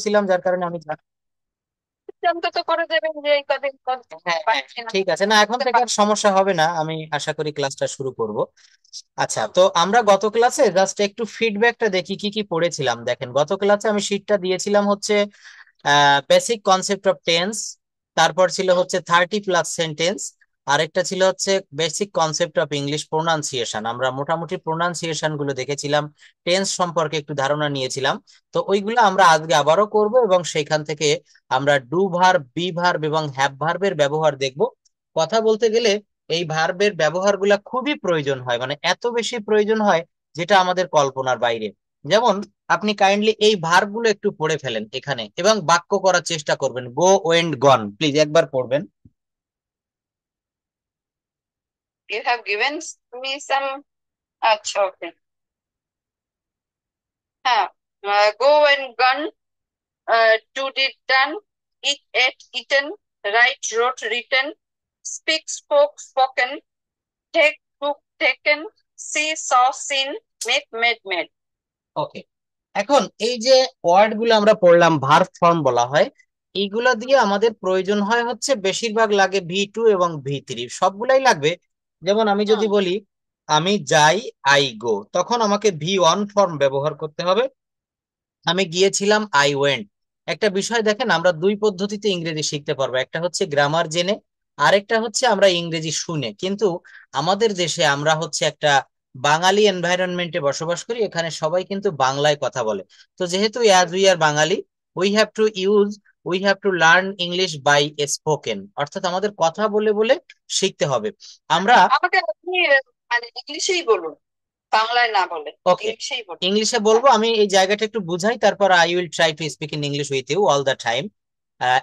ছিলাম, যার কারণে আমি অন্তত করে দেবেন যে এই কদিন পর হ্যাঁ হ্যাঁ, পাচ্ছি না, ঠিক আছে। না, এখন করতে থেকে আর পারছি সমস্যা হবে না, আমি আশা করি ক্লাসটা শুরু করব। আচ্ছা, তো আমরা গত ক্লাসে জাস্ট একটু ফিডব্যাকটা দেখি কি কি পড়েছিলাম। দেখেন, গত ক্লাসে আমি শিটটা দিয়েছিলাম হচ্ছে বেসিক কনসেপ্ট অফ টেন্স, তারপর ছিল হচ্ছে 30+ সেন্টেন্স, আরেকটা ছিল হচ্ছে basic concept of English pronunciation. আমরা মোটামুটি প্রোনাউন্সিয়েশন গুলো দেখেছিলাম, টেন্স সম্পর্কে একটু ধারণা নিয়েছিলাম। তো ওইগুলো আমরা আজকে আবারও করব, এবং সেখান থেকে আমরা ডু ভার্ব, বি ভার্ব এবং হ্যাভ ভার্বের ব্যবহার দেখব। কথা বলতে গেলে এই ভার্বের ব্যবহারগুলা খুবই প্রয়োজন হয়, মানে এত বেশি প্রয়োজন হয় যেটা আমাদের কল্পনার বাইরে। যেমন আপনি কাইন্ডলি এই ভার্ব গুলো একটু পড়ে ফেলেন এখানে এবং বাক্য করার চেষ্টা করবেন। গো, ওয়েন্ট, গন, প্লিজ একবার পড়বেন। you have given me some আচ্ছা ওকে হ্যাঁ go and gun to did done eat ate eaten write wrote written speak spoke spoken take took taken see saw seen make made made ওকে, এখন এই যে word গুলো আমরা পড়লাম, ভার্ব ফর্ম বলা হয়, এইগুলা দিয়ে আমাদের প্রয়োজন হয় হচ্ছে বেশিরভাগ লাগে V2 এবং V3, সবগুলাই লাগবে। যেমন আমি যদি হুম বলি আমি যাই, আই গো, তখন আমাকে V1 ফর্ম ব্যবহার করতে হবে। আমি গিয়েছিলাম, আই ওয়েন্ট। একটা বিষয় দেখেন, আমরা দুই পদ্ধতিতে ইংরেজি শিখতে পারবো, একটা হচ্ছে গ্রামার জেনে, আরেকটা হচ্ছে আমরা ইংরেজি শুনে। কিন্তু আমাদের দেশে আমরা হচ্ছে একটা বাঙালি এনভায়রনমেন্টে বসবাস করি, এখানে সবাই কিন্তু বাংলায় কথা বলে। তো যেহেতু as we are Bengali, we have to learn English by spoken, অর্থাৎ আমাদের কথা বলে বলে শিখতে হবে। আমরা আমাকে আপনি মানে ইংলিশেই বলুন, বাংলায় না বলে ওকে, ইংলিশেই বলুন। ইংলিশে হ্যাঁ বলবো। আমি এই জায়গাটা একটু বুঝাই, তারপর I will try to speak in English with you all the time.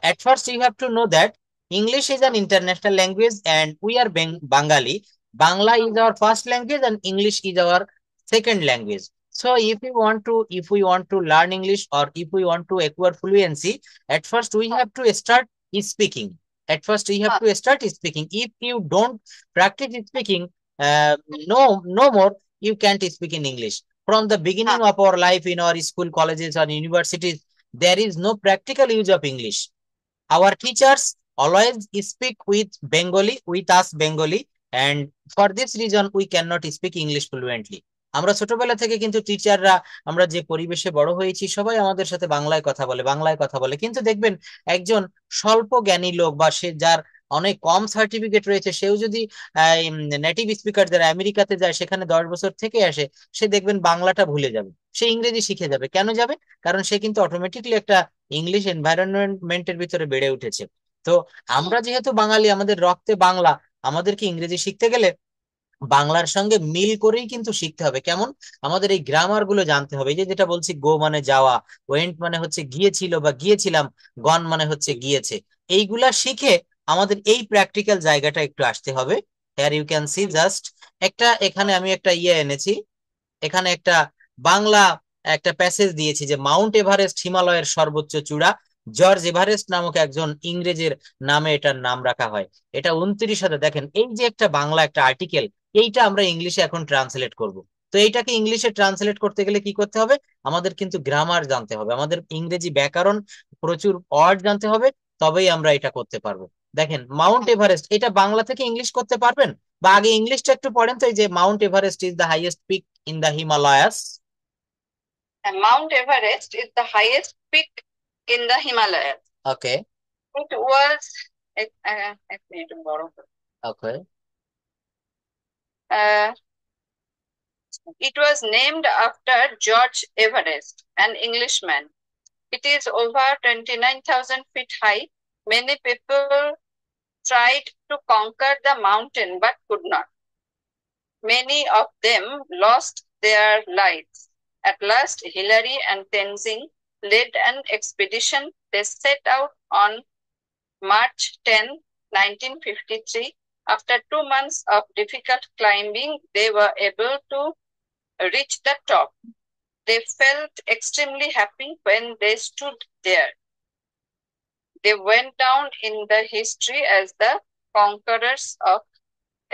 At first you have to know that English is an hmm international language and we are Bengali. Bangla hmm is our first language and English is our second language. So if we want to learn English, or if we want to acquire fluency, at first we hmm have to start speaking. At first we have হ্যাঁ to start speaking. If you don't practice speaking, uh, no more, you can't speak in English. From the হ্যাঁ beginning of our life in our school, colleges, or universities, there is no practical use of English. Our teachers always speak with us Bengali, and for this reason we cannot speak English fluently. আমরা ছোটবেলা থেকে কিন্তু টিচাররা, আমরা যে পরিবেশে বড় হয়েছি, সবাই আমাদের সাথে বাংলায় কথা বলে, বাংলায় কথা বলে। কিন্তু দেখবেন একজন স্বল্প জ্ঞানী লোক, বা সে যার অনেক কম সার্টিফিকেট রয়েছে, সেও যদি নেটিভ স্পিকার যারা আমেরিকাতে যায়, সেখানে 10 বছর থেকে আসে, সে দেখবেন বাংলাটা ভুলে যাবে, সে ইংরেজি শিখে যাবে। কেন যাবে? কারণ সে কিন্তু অটোমেটিকলি একটা ইংলিশ এনভায়রনমেন্টের ভিতরে বেড়ে উঠেছে। তো হুম আমরা যেহেতু বাঙালি, আমাদের রক্তে বাংলা, আমাদেরকে ইংরেজি শিখতে গেলে বাংলার সঙ্গে মিল করেই কিন্তু শিখতে হবে। কেমন? আমাদের এই গ্রামার গুলো জানতে হবে। এই যে যেটা বলছি, গো মানে যাওয়া, ওয়েন্ট মানে হচ্ছে গিয়েছিল বা গিয়েছিলাম, গন মানে হচ্ছে গিয়েছে। এইগুলা শিখে আমাদের এই প্র্যাকটিক্যাল জায়গাটা একটু আসতে হবে। Here you can see hmm just একটা, এখানে আমি একটা এনেছি, এখানে একটা বাংলা একটা প্যাসেজ দিয়েছি যে মাউন্ট এভারেস্ট হিমালয়ের সর্বোচ্চ চূড়া, জর্জ এভারেস্ট নামক একজন ইংরেজের নামে এটার নাম রাখা হয়। এটা 29 দেখেন, এই যে একটা বাংলা একটা আর্টিকেল, এইটা আমরা ইংলিশে এখন ট্রান্সলেট করব। তো এইটাকে ইংলিশে ট্রান্সলেট করতে গেলে কি করতে হবে? আমাদের কিন্তু গ্রামার জানতে হবে, আমাদের ইংরেজি ব্যাকরণ, প্রচুর ওয়ার্ড জানতে হবে, তবেই আমরা এটা করতে পারবো। দেখেন, মাউন্ট হুম এভারেস্ট, এটা বাংলা থেকে ইংলিশ করতে পারবেন? বা আগে ইংলিশটা একটু পড়েন তো। এই যে Mount Everest is the highest peak in the Himalayas. And Mount Everest is the highest peak in the Himalayas. Okay, It was এক মিনিট বড় করে। okay, Uh, it was named after George Everest, an Englishman. It is over 29,000 feet high. Many people tried to conquer the mountain but could not. Many of them lost their lives. At last, Hillary and Tenzing led an expedition. They set out on March 10, 1953. After 2 months of difficult climbing, they were able to reach the top. They felt extremely happy when they stood there. They went down in the history as the conquerors of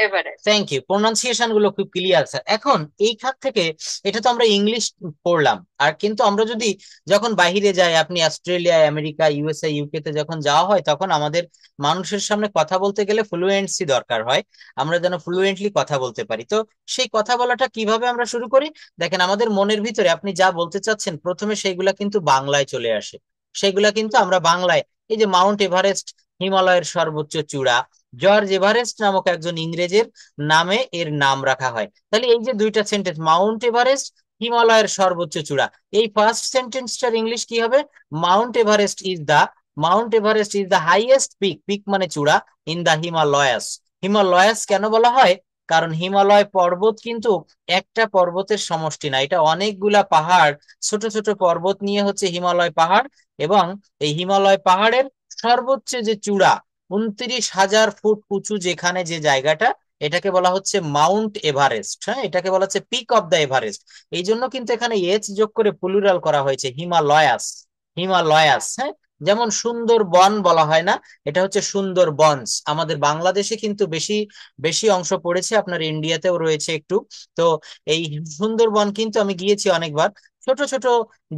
Everest. Thank you, pronunciation গুলো খুব clear sir. এখন এই খাত থেকে এটা তো আমরা English পড়লাম, আর কিন্তু আমরা যদি যখন বাইরে যাই, আপনি অস্ট্রেলিয়া, আমেরিকা, ইউএসএ, ইউকে তে যখন যাওয়া হয়, তখন আমাদের মানুষের সামনে কথা বলতে গেলে ফ্লুয়েন্সি দরকার হয়, আমরা যেন ফ্লুয়েন্টলি কথা বলতে পারি। তো সেই কথা বলাটা কিভাবে আমরা শুরু করি? দেখেন, আমাদের মনের ভিতরে আপনি যা বলতে চাচ্ছেন প্রথমে সেইগুলা কিন্তু বাংলায় চলে আসে। সেগুলা কিন্তু আমরা বাংলায়, এই যে মাউন্ট এভারেস্ট, হিমালয়ের সর্বোচ্চ চূড়া, জর্জ এভারেস্ট নামক একজন ইংরেজের নামে এর নাম রাখা হয়। তাহলে এই যে দুইটা সেন্টেন্স, মাউন্ট এভারেস্ট, হিমালয়ের সর্বোচ্চ চূড়া, এই ফার্স্ট সেন্টেন্সটার ইংলিশ কি হবে? Mount Everest is the, Mount Everest is the highest peak, peak মানে চূড়া, ইন দা হিমালয়াস। হিমালয়াস কেন বলা হয়? কারণ হিমালয় পর্বত কিন্তু একটা পর্বতের সমষ্টি না, এটা অনেকগুলা পাহাড়, ছোট ছোট পর্বত নিয়ে হচ্ছে হিমালয় পাহাড়। এবং এই হিমালয় পাহাড়ের সর্বোচ্চ যে চূড়া, 29,000 ফুট উঁচু, যেখানে যে জায়গাটা, এটাকে বলা হচ্ছে মাউন্ট এভারেস্ট। হ্যাঁ, এটাকে বলা হচ্ছে পিক অফ দা এভারেস্ট। এই জন্য কিন্তু এখানে এচ যোগ করে প্লুরাল করা হয়েছে, হিমালয়াস, হিমালয়াস। হ্যাঁ, যেমন সুন্দর বন বলা হয় না, এটা হচ্ছে সুন্দর বনস। আমাদের বাংলাদেশে কিন্তু বেশি বেশি অংশ পড়েছে, আপনার ইন্ডিয়াতেও রয়েছে একটু। তো এই সুন্দরবন কিন্তু আমি গিয়েছি অনেকবার, ছোট ছোট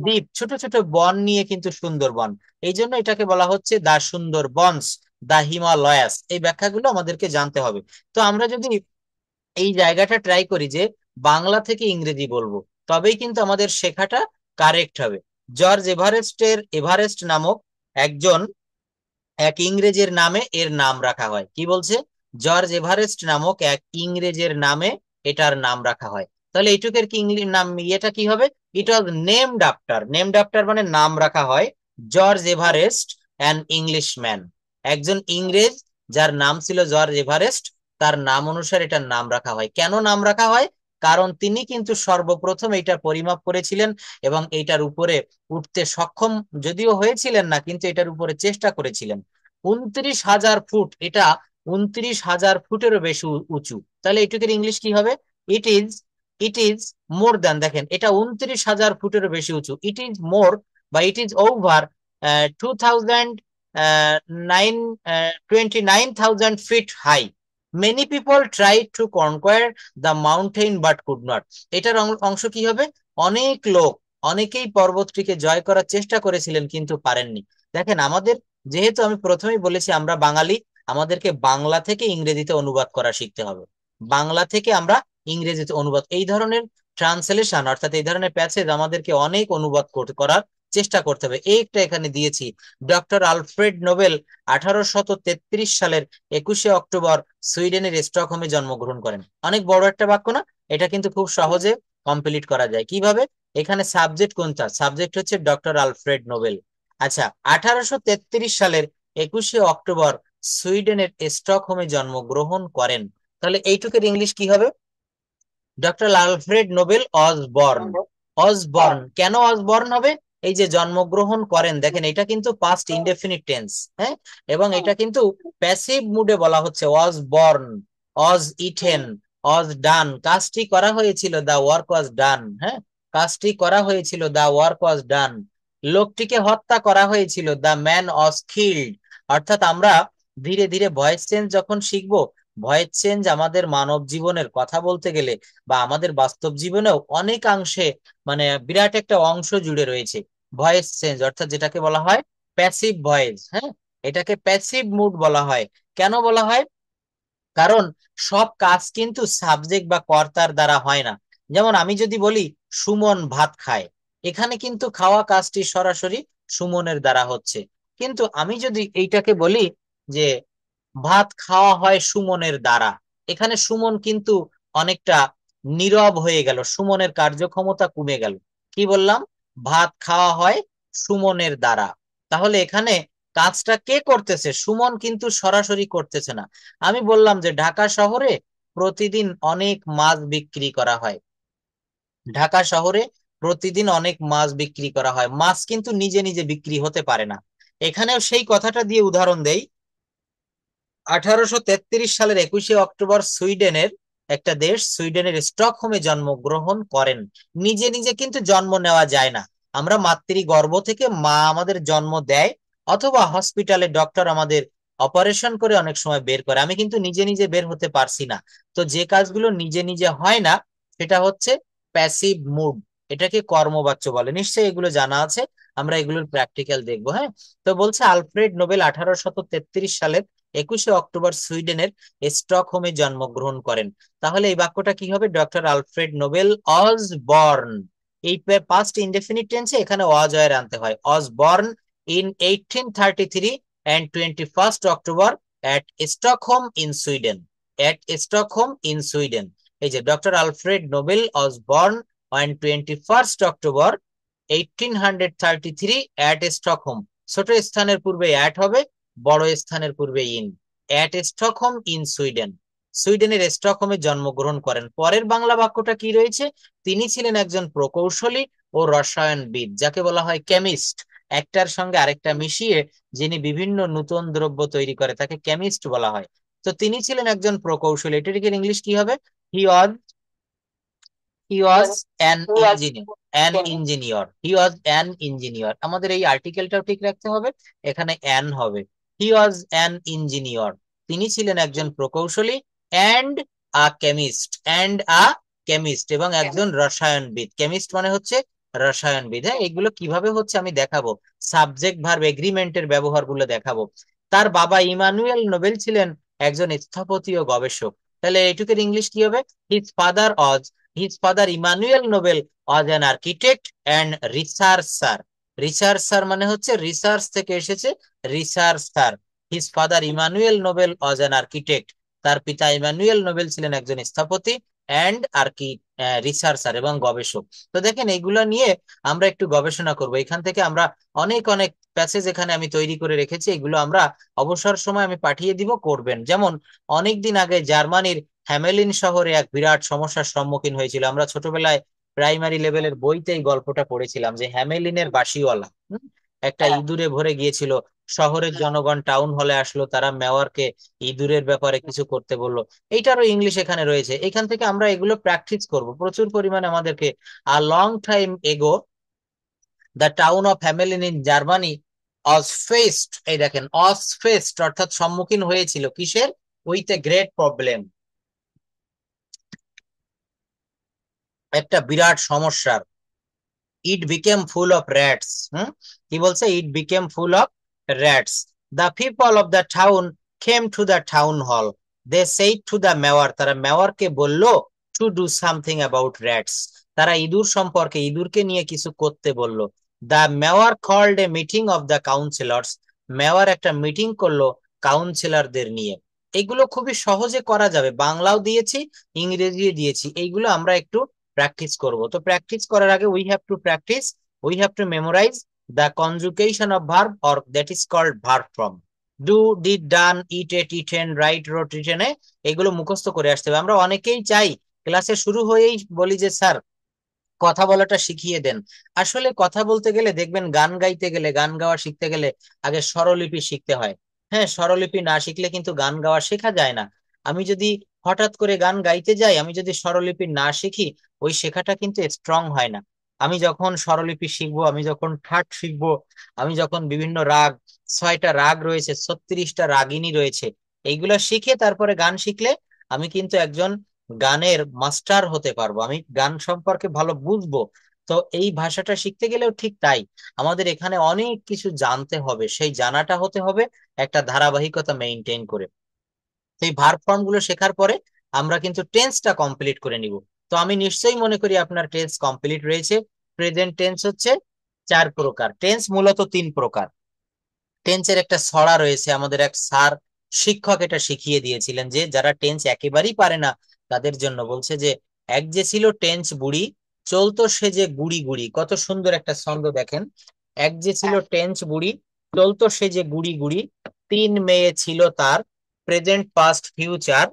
দ্বীপ, ছোট ছোট বন নিয়ে কিন্তু সুন্দরবন। এই জন্য এটাকে বলা হচ্ছে দা সুন্দরবনস, দা হিমালয়াস। এই ব্যাখ্যাগুলো আমাদেরকে জানতে হবে। তো আমরা যদি এই জায়গাটা ট্রাই করি যে বাংলা থেকে ইংরেজি বলবো, তবেই কিন্তু আমাদের শেখাটা কারেক্ট হবে। জর্জ এভারেস্টের, এভারেস্ট নামক একজন, এক ইংরেজের নামে এর নাম রাখা হয়। কি বলছে? জর্জ এভারেস্ট নামক এক ইংরেজের নামে এটার নাম রাখা হয়। তাহলে এইটুকের কি ইংলিশ নাম, এটা কি হবে? It was named after, named after মানে নাম রাখা হয়, জর্জ এভারেস্ট অ্যান ইংলিশম্যান, একজন ইংরেজ যার নাম ছিল জর্জ এভারেস্ট, তার নাম অনুসারে এটার নাম রাখা হয়। কেন নাম রাখা হয়? কারণ তিনি কিন্তু সর্বপ্রথম এইটা পরিমাপ করেছিলেন এবং এইটার উপরে উঠতে সক্ষম যদিও হয়েছিলেন না, কিন্তু এটার উপরে চেষ্টা করেছিলেন। 29,000 ফুট, এটা 29,000 ফুটেরও বেশি উঁচু। তাহলে এটুকুর ইংলিশ কি হবে? It is, it is more than, দেখেন এটা 29,000 ফুটেরও বেশি উঁচু, ইট ইজ মোর বা it is over 29,000 feet high. Many people try to conquer the mountain but could not. এটার অংশ কি হবে? অনেক লোক, অনেকেই পর্বতটিকে জয় করার চেষ্টা করেছিলেন কিন্তু পারেননি। দেখেন, আমাদের, যেহেতু আমি প্রথমেই বলেছি আমরা বাঙালি, আমাদেরকে বাংলা থেকে ইংরেজিতে অনুবাদ করা শিখতে হবে। বাংলা থেকে আমরা ইংরেজিতে অনুবাদ, এই ধরনের ট্রান্সলেশন অর্থাৎ এই ধরনের প্যাসেজ আমাদেরকে অনেক অনুবাদ করার চেষ্টা করতে হবে। এইটা এখানে দিয়েছি, ডক্টর আলফ্রেড নোবেল 1833 সালের 21শে অক্টোবর সুইডেনের স্টকহোমে জন্মগ্রহণ করেন। অনেক বড় একটা বাক্য না? এটা কিন্তু খুব সহজে কমপ্লিট করা যায়। কিভাবে? এখানে সাবজেক্ট কোনটা? সাবজেক্ট হচ্ছে ডক্টর আলফ্রেড নোবেল। আচ্ছা, 1833 সালের 21শে অক্টোবর সুইডেনের স্টকহোমে জন্মগ্রহণ করেন। তাহলে এইটুকের ইংলিশ কি হবে? Doctor Alfred Nobel Osborne. Osborne কেন অসবর্ন হবে? এই যে জন্মগ্রহণ করেন, দেখেন এটা কিন্তু পাস্ট ইনডেফিনিট টেন্স। হ্যাঁ, এবং এটা কিন্তু প্যাসিভ মুডে বলা হচ্ছে, ওয়াজ বর্ন, অজ ইটেন, অজ ডান, কাজটি করা হয়েছিল, দা ওয়ার্ক ওয়াজ ডান। হ্যাঁ, কাজটি করা হয়েছিল, দা ওয়ার্ক ওয়াজ ডান। লোকটিকে হত্যা করা হয়েছিল, দা ম্যান ওয়াজ কিল্ড। অর্থাৎ আমরা ধীরে ধীরে ভয়েস চেঞ্জ যখন শিখবো, ভয়েস চেঞ্জ আমাদের মানব জীবনের, কথা বলতে গেলে বা আমাদের বাস্তব জীবনেও অনেকাংশে, মানে বিরাট একটা অংশ জুড়ে রয়েছে ভয়েস চেঞ্জ, অর্থাৎ যেটাকে বলা হয় প্যাসিভ ভয়েস। হ্যাঁ, এটাকে প্যাসিভ মুড বলা হয়। কেন বলা হয়? কারণ সব কাজ কিন্তু সাবজেক্ট বা কর্তার দ্বারা হয় না। যেমন আমি যদি বলি সুমন ভাত খায়, এখানে কিন্তু খাওয়া কাজটি সরাসরি সুমনের দ্বারা হচ্ছে। কিন্তু আমি যদি এইটাকে বলি যে ভাত খাওয়া হয় সুমনের দ্বারা, এখানে সুমন কিন্তু অনেকটা নীরব হয়ে গেল, সুমনের কার্যক্ষমতা কমে গেল। কি বললাম? ভাত খাওয়া হয় সুমনের দ্বারা। তাহলে এখানে কাজটা কে করতেছে? সুমন কিন্তু সরাসরি করতেছে না। আমি বললাম যে ঢাকা শহরে প্রতিদিন অনেক মাছ বিক্রি করা হয়, ঢাকা শহরে প্রতিদিন অনেক মাছ বিক্রি করা হয়, মাছ কিন্তু নিজে নিজে বিক্রি হতে পারে না। এখানেও সেই কথাটা দিয়ে উদাহরণ দেই। 1833 সালের 21শে অক্টোবর সুইডেনের, একটা দেশ, সুইডেনের স্টকহোমে জন্মগ্রহণ করেন। নিজে নিজে কিন্তু জন্ম নেওয়া যায় না, আমরা মাতৃগর্ভ থেকে মা আমাদের জন্ম দেয়, অথবা হসপিটালে ডক্টর আমাদের অপারেশন করে অনেক সময় বের করে। আমি কিন্তু নিজে নিজে বের হতে পারছি না। তো যে কাজগুলো নিজে নিজে হয় না সেটা হচ্ছে প্যাসিভ মুড, এটাকে কর্মবাচ্য বলে, নিশ্চয়ই এগুলো জানা আছে, আমরা এগুলোর প্র্যাকটিক্যাল দেখবো। হ্যাঁ, তো বলছে আলফ্রেড নোবেল 1833 সালের 21শে অক্টোবর সুইডেনের স্টকহোমে জন্মগ্রহণ করেন। তাহলে এই বাক্যটা কি হবে? ডক্টর আলফ্রেড নোবেল অজ বর্ন, এই পাস্ট ইনডেফিনিট টেন্সে এখানে অজ এর আনতে হয়, অজ born in 1833 and 21st October at Stockholm in Sweden. At Stockholm in Sweden. এই যে doctor Alfred Nobel was born on 21st October 1833 at Stockholm. ছোট স্থানের পূর্বে অ্যাট হবে, বড় স্থানের পূর্বে in. At Stockholm in Sweden, সুইডেনের স্টকহোমে জন্মগ্রহণ করেন। পরের বাংলা বাক্যটা কি রয়েছে? তিনি ছিলেন একজন প্রকৌশলী ও রসায়নবিদ, যাকে বলা হয় কেমিস্ট। একটার সঙ্গে আরেকটা মিশিয়ে যিনি বিভিন্ন নতুন দ্রব্য তৈরি করে তাকে কেমিস্ট বলা হয়। তো তিনি ছিলেন একজন প্রকৌশলী, এটির ইংলিশ কি হবে? He was he was an Who was engineer, an engineer, he was an engineer. আমাদের এই আর্টিকেলটাও ঠিক রাখতে হবে, এখানে অ্যান হবে। হি ওয়াজ অ্যান ইঞ্জিনিয়ার, তিনি ছিলেন একজন প্রকৌশলী, and a chemist, and a chemist, এবং একজন রসায়নবিদ। কেমিস্ট মানে হচ্ছে রসায়নবিদ। হ্যাঁ, এগুলো কিভাবে হচ্ছে আমি দেখাবো, সাবজেক্ট ভার্ব এগ্রিমেন্টের ব্যবহারগুলো দেখাবো। তার বাবা ইমানুয়েল নোবেল ছিলেন একজন স্থপতি ও গবেষক। তাহলে এটুকের ইংলিশ কি হবে? His father Aja, his father Emmanuel Nobel was an architect and researcher. Researcher মানে হচ্ছে রিসার্চ থেকে এসেছে, researcher. His father Emanuel Nobel was an architect, তার পিতা ইমানুয়েল নোবেল ছিলেন একজন স্থপতি, অ্যান্ড রিসার্চার এবং গবেষক। তো দেখেন এইগুলো নিয়ে আমরা একটু গবেষণা করব। এখান থেকে আমরা অনেক অনেক প্যাসেজ এখানে আমি তৈরি করে রেখেছি, এগুলো আমরা অবসর সময় আমি পাঠিয়ে দিব, করবেন। যেমন অনেকদিন আগে জার্মানির হ্যামেলিন শহরে এক বিরাট সমস্যার সম্মুখীন হয়েছিল। আমরা ছোটবেলায় প্রাইমারি লেভেলের বইতে এই গল্পটা পড়েছিলাম যে হ্যামেলিনের বাসিওয়ালা একটা ইঁদুরে ভরে গিয়েছিল। শহরের জনগণ টাউন হলে আসলো, তারা মেয়রকে ইঁদুরের ব্যাপারে কিছু করতে বললো। এইটারও ইংলিশ এখানে রয়েছে। এখান থেকে আমরা এগুলো প্র্যাকটিস করব প্রচুর পরিমাণে। আমাদেরকে a long time ago the town of Hamelin in Germany was faced, এই দেখেন অজ ফেসড অর্থাৎ সম্মুখীন হয়েছিল কিসের? উইথ এ গ্রেট প্রবলেম, একটা বিরাট সমস্যার। It became full of rats. কি বলছে? It became full of rats. The people of the town came to the town hall, they said to the mayor, তারা মেয়রকে বলল to do something about rats, তারা ইঁদুর সম্পর্কে, ইঁদুরকে নিয়ে কিছু করতে বলল। The mayor called a meeting of the councillors, mayor একটা মিটিং করলো কাউন্সিলরদের নিয়ে। এগুলো খুবই সহজে করা যাবে, বাংলাও দিয়েছি, ইংরেজিও দিয়েছি, এইগুলো আমরা একটু প্র্যাকটিস করব। তো প্র্যাকটিস করার আগে we have to memorise the conjugation of verb, or that is called verb form. Do, did, done, eat, ate, eaten, write, wrote, written, এগুলো মুখস্থ করে আসতে হবে। আমরা অনেকেই চাই ক্লাসে শুরু হয়েই বলি যে স্যার কথা বলাটা শিখিয়ে দেন। আসলে কথা বলতে গেলে দেখবেন, গান গাইতে গেলে, গান গাওয়া শিখতে গেলে আগে স্বরলিপি শিখতে হয়। হ্যাঁ, স্বরলিপি না শিখলে কিন্তু গান গাওয়া শেখা যায় না। আমি যদি হঠাৎ করে গান গাইতে যাই, আমি যদি স্বরলিপি না শিখি, ওই শেখাটা কিন্তু স্ট্রং হয় না। আমি যখন স্বরলিপি শিখবো, আমি যখন ঠাট শিখবো, আমি যখন বিভিন্ন রাগ, 6টা রাগ রয়েছে, 36টা রাগিনী রয়েছে, এইগুলা শিখে তারপরে গান শিখলে আমি কিন্তু একজন গানের মাস্টার হতে পারবো, আমি গান সম্পর্কে ভালো বুঝবো। তো এই ভাষাটা শিখতে গেলেও ঠিক তাই, আমাদের এখানে অনেক কিছু জানতে হবে, সেই জানাটা হতে হবে একটা ধারাবাহিকতা মেনটেন করে। তো এই ভার্ব ফর্ম গুলো শেখার পরে আমরা কিন্তু টেন্সটা কমপ্লিট করে নিব। তো আমি নিশ্চয়ই মনে করি আপনার টেন্স কমপ্লিট রয়েছে। প্রেজেন্ট টেন্স হচ্ছে 4 প্রকার, টেন্স মূলত 3 প্রকার। টেন্সের একটা ছড়া রয়েছে, আমাদের এক স্যার শিক্ষক এটা শিখিয়ে দিয়েছিলেন, যে যারা টেন্স একেবারেই পারে না তাদের জন্য বলছে যে, এক যে ছিল টেন্স বুড়ি, চলতো সে যে গুড়ি গুড়ি। কত সুন্দর একটা ছন্দ দেখেন। এক যে ছিল টেন্স বুড়ি, চলতো সে যে গুড়ি গুড়ি, 3 মেয়ে ছিল তার, প্রেজেন্ট পাস্ট ফিউচার,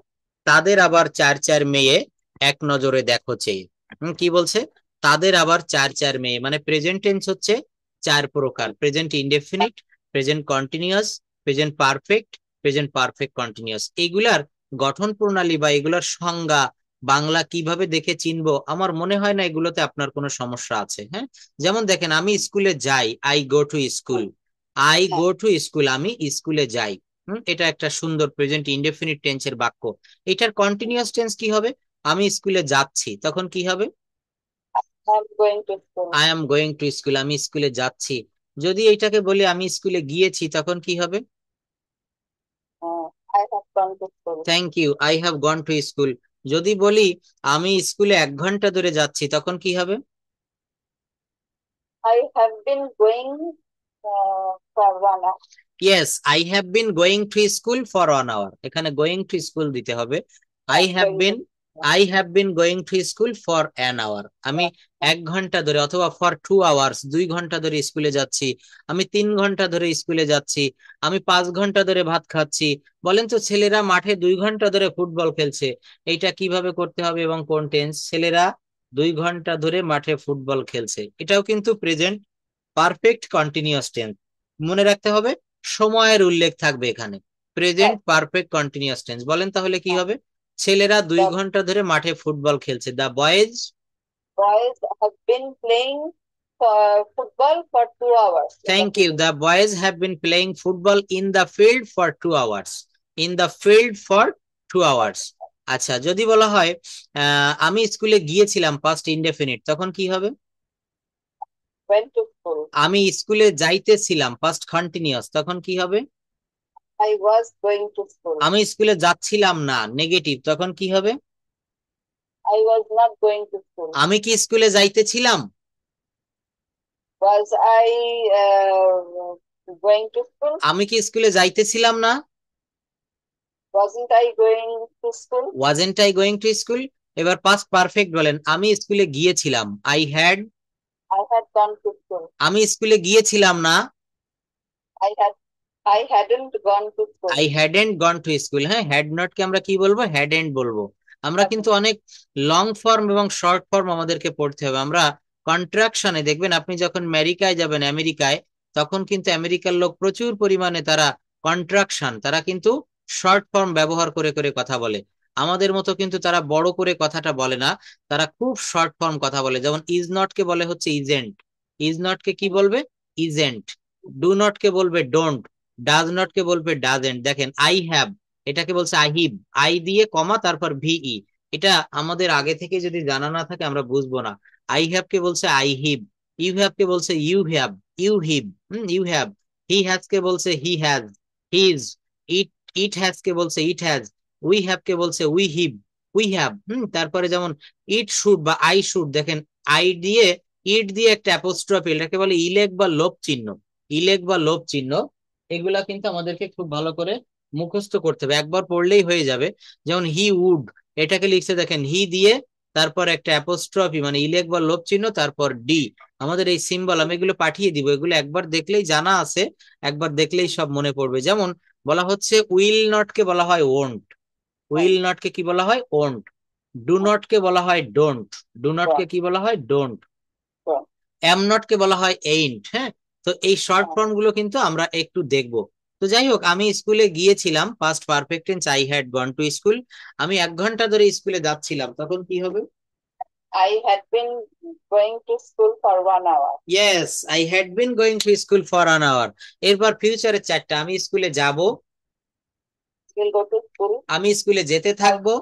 তাদের আবার 4 4 মেয়ে, এক নজরে দেখো চেয়ে। কি বলছে? তাদের আবার 4 4 মেয়ে, মানে প্রেজেন্ট টেন্স হচ্ছে 4 প্রকার: present indefinite, present continuous, present perfect, present perfect continuous. এইগুলার গঠন প্রণালী বা এগুলার সংজ্ঞা বাংলা কিভাবে দেখে চিনবো, আমার মনে হয় না এগুলোতে আপনার কোনো সমস্যা আছে। হ্যাঁ, যেমন দেখেন, আমি স্কুলে যাই, I go to school, I go to school, আমি স্কুলে যাই। এটা একটা সুন্দর প্রেজেন্ট ইনডেফিনিট টেন্সের বাক্য। এটার কন্টিনিউয়াস টেন্স কি হবে? আমি স্কুলে যাচ্ছি, তখন কি হবে? I'm going to school. I am going to school, আমি স্কুলে যাচ্ছি। যদি এইটাকে বলি আমি স্কুলে গিয়েছি, তখন কি হবে? I have gone to school. Thank you, I have gone to school. যদি বলি আমি স্কুলে 1 ঘন্টা ধরে যাচ্ছি, তখন কি হবে? I have been going for 1 hour. Yes, I have been going to school for 1 hour, এখানে গোয়িং টু স্কুল দিতে হবে। I have Going to been school. I have been going to school for 1 hour, আমি 1 ঘন্টা ধরে, অথবা for 2 hours, 2 ঘন্টা ধরে স্কুলে যাচ্ছি। আমি 3 ঘন্টা ধরে স্কুলে যাচ্ছি। আমি 5 ঘন্টা ধরে ভাত খাচ্ছি। বলেন তো, ছেলেরা মাঠে 2 ঘন্টা ধরে ফুটবল খেলছে, এইটা কিভাবে করতে হবে এবং কোন টেন্স? ছেলেরা 2 ঘন্টা ধরে মাঠে ফুটবল খেলছে, এটাও কিন্তু প্রেজেন্ট পারফেক্ট কন্টিনিউয়াস টেন্স। মনে রাখতে হবে, সময়ের উল্লেখ থাকবে এখানে। Present Yes. Perfect continuous tense, বলেন তাহলে কি হবে? ছেলেরা দুই The ঘন্টা ধরে মাঠে ফুটবল খেলছে, দা boys boys have been playing for football for 2 hours in the thank you, field. The boys have been playing football in the field for 2 hours, in the field for 2 hours. আচ্ছা, যদি বলা হয় আমি স্কুলে গিয়েছিলাম past indefinite, তখন কি হবে? Went to school. আমি স্কুলে যাইতেছিলাম পাস্ট কন্টিনিউয়াস, তখন কি হবে? I was going to school. আমি স্কুলে যাচ্ছিলাম না, নেগেটিভ, তখন কি হবে? I was not going to school. আমি কি স্কুলে যাইতেছিলাম? Was I going to school? আমি কি স্কুলে যাইতেছিলাম না? Wasn't I going to school? Wasn't I going to school. এবার পাস্ট পারফেক্ট বলেন, আমি স্কুলে গিয়েছিলাম, I had. I had gone to school. আমি স্কুলে গিয়েছিলাম না, I had I hadn't gone to school. I hadn't gone to school. হ্যাঁ, হ্যাড নট কে আমরা কি বলবো? হ্যাডেন্ট বলবো। আমরা কিন্তু অনেক লং ফর্ম এবং শর্ট ফর্ম আমাদেরকে পড়তে হবে। আমরা কন্ট্রাকশনে দেখবেন, আপনি যখন আমেরিকায় যাবেন, আমেরিকায়, তখন কিন্তু আমেরিকার লোক প্রচুর পরিমাণে তারা কন্ট্রাকশন, তারা কিন্তু শর্ট ফর্ম ব্যবহার করে করে কথা বলে। আমাদের মতো কিন্তু তারা বড় করে কথাটা বলে না, তারা খুব শর্ট ফর্ম কথা বলে। যেমন ইজ নট কে বলে হচ্ছে ইজেন্ট, ইজ নট কে কি বলবে? ইজেন্ট। ডু নট কে বলবে ডোন্ট, ডাজ নট কে বলবে ডাজেন্ট। দেখেন, আই হ্যাভ, এটাকে বলছে আই হিভ, আই দিয়ে কমা তারপর ভিই। এটা আমাদের আগে থেকে যদি জানা না থাকে আমরা বুঝবো না। আই হ্যাভ কে বলছে আই হিভ, ইউ হ্যাভ কে বলছে you have, you have, you have. He has কে বলছে he has, has. It it has কে বলছে ইট হ্যাজ। উই হ্যাভ কে বলছে উই হিভ, উই হ্যাভ। তারপরে যেমন ইট শুড বা আই শুড, দেখেন আই দিয়ে ইট দিয়ে একটা অ্যাপোস্ট্রফি, এটাকে বলে ইলেক বা লোপ চিহ্ন, ইলেক বা লোপ চিহ্ন। এগুলা কিন্তু আমাদেরকে খুব ভালো করে মুখস্থ করতে হবে, একবার পড়লেই হয়ে যাবে। যেমন হি উড, এটাকে লিখছে দেখেন হি দিয়ে তারপর একটা অ্যাপোস্ট্রফি মানে ইলেক বা লোপ চিহ্ন, তারপর ডি। আমাদের এই সিম্বল আমি এগুলো পাঠিয়ে দিব, এগুলো একবার দেখলেই জানা আছে, একবার দেখলেই সব মনে পড়বে। যেমন বলা হচ্ছে উইল নট কে বলা হয় ওন্ট, উইল নট কে কি বলা হয়? ওন্ট। ডু নট কে বলা হয় ডোন্ট, ডু নট কে কি বলা হয়? ডোন্ট। এম নট কে বলা হয় এইন্ট। হ্যাঁ, তো এই শর্ট ফর্ম গুলো কিন্তু আমরা একটু দেখবো। তো যাই হোক, আমি স্কুলে গিয়েছিলাম past perfect tense, I had gone to school. আমি 1 ঘন্টা ধরে স্কুলে যাচ্ছিলাম, তখন কি হবে? I had been going to school for 1 hour. Yes, I had been going to school for 1 hour. এরপর ফিউচারের চারটা, আমি স্কুলে যাব, Will go to school. আমি স্কুলে যেতে থাকবো,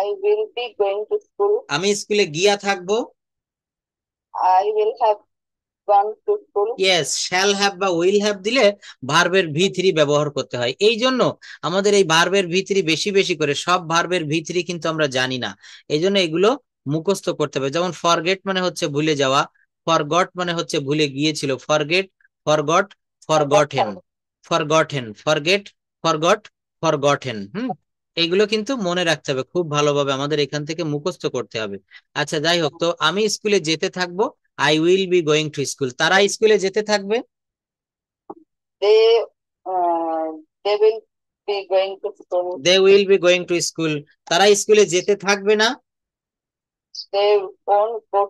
I will be going to school. আমি স্কুলে গিয়া থাকবো। I will have gone to school. Yes, shall have বা উইল হ্যাভ দিলে ভার্বের ভি থ্রি ব্যবহার করতে হয়। এই জন্য আমাদের এই ভার্বের ভি থ্রি বেশি বেশি করে, সব ভার্বের ভি থ্রি কিন্তু আমরা জানি না, এই জন্য এগুলো মুখস্থ করতে হবে। যেমন ফরগেট মানে হচ্ছে ভুলে যাওয়া, ফরগট মানে হচ্ছে ভুলে গিয়েছিল, forget, forgot, forgotten, forgotten, forget, forgot, forgotten. এইগুলো কিন্তু মনে রাখতে হবে খুব ভালোভাবে, আমাদের এখান থেকে মুখস্থ করতে হবে। আচ্ছা, যাই হোক, তো আমি স্কুলে যেতে থাকবো, I will be going to school. তারা স্কুলে যেতে থাকবে, They uh, they will be going to school. They will be going to school. তারা স্কুলে যেতে থাকবে না, They won't go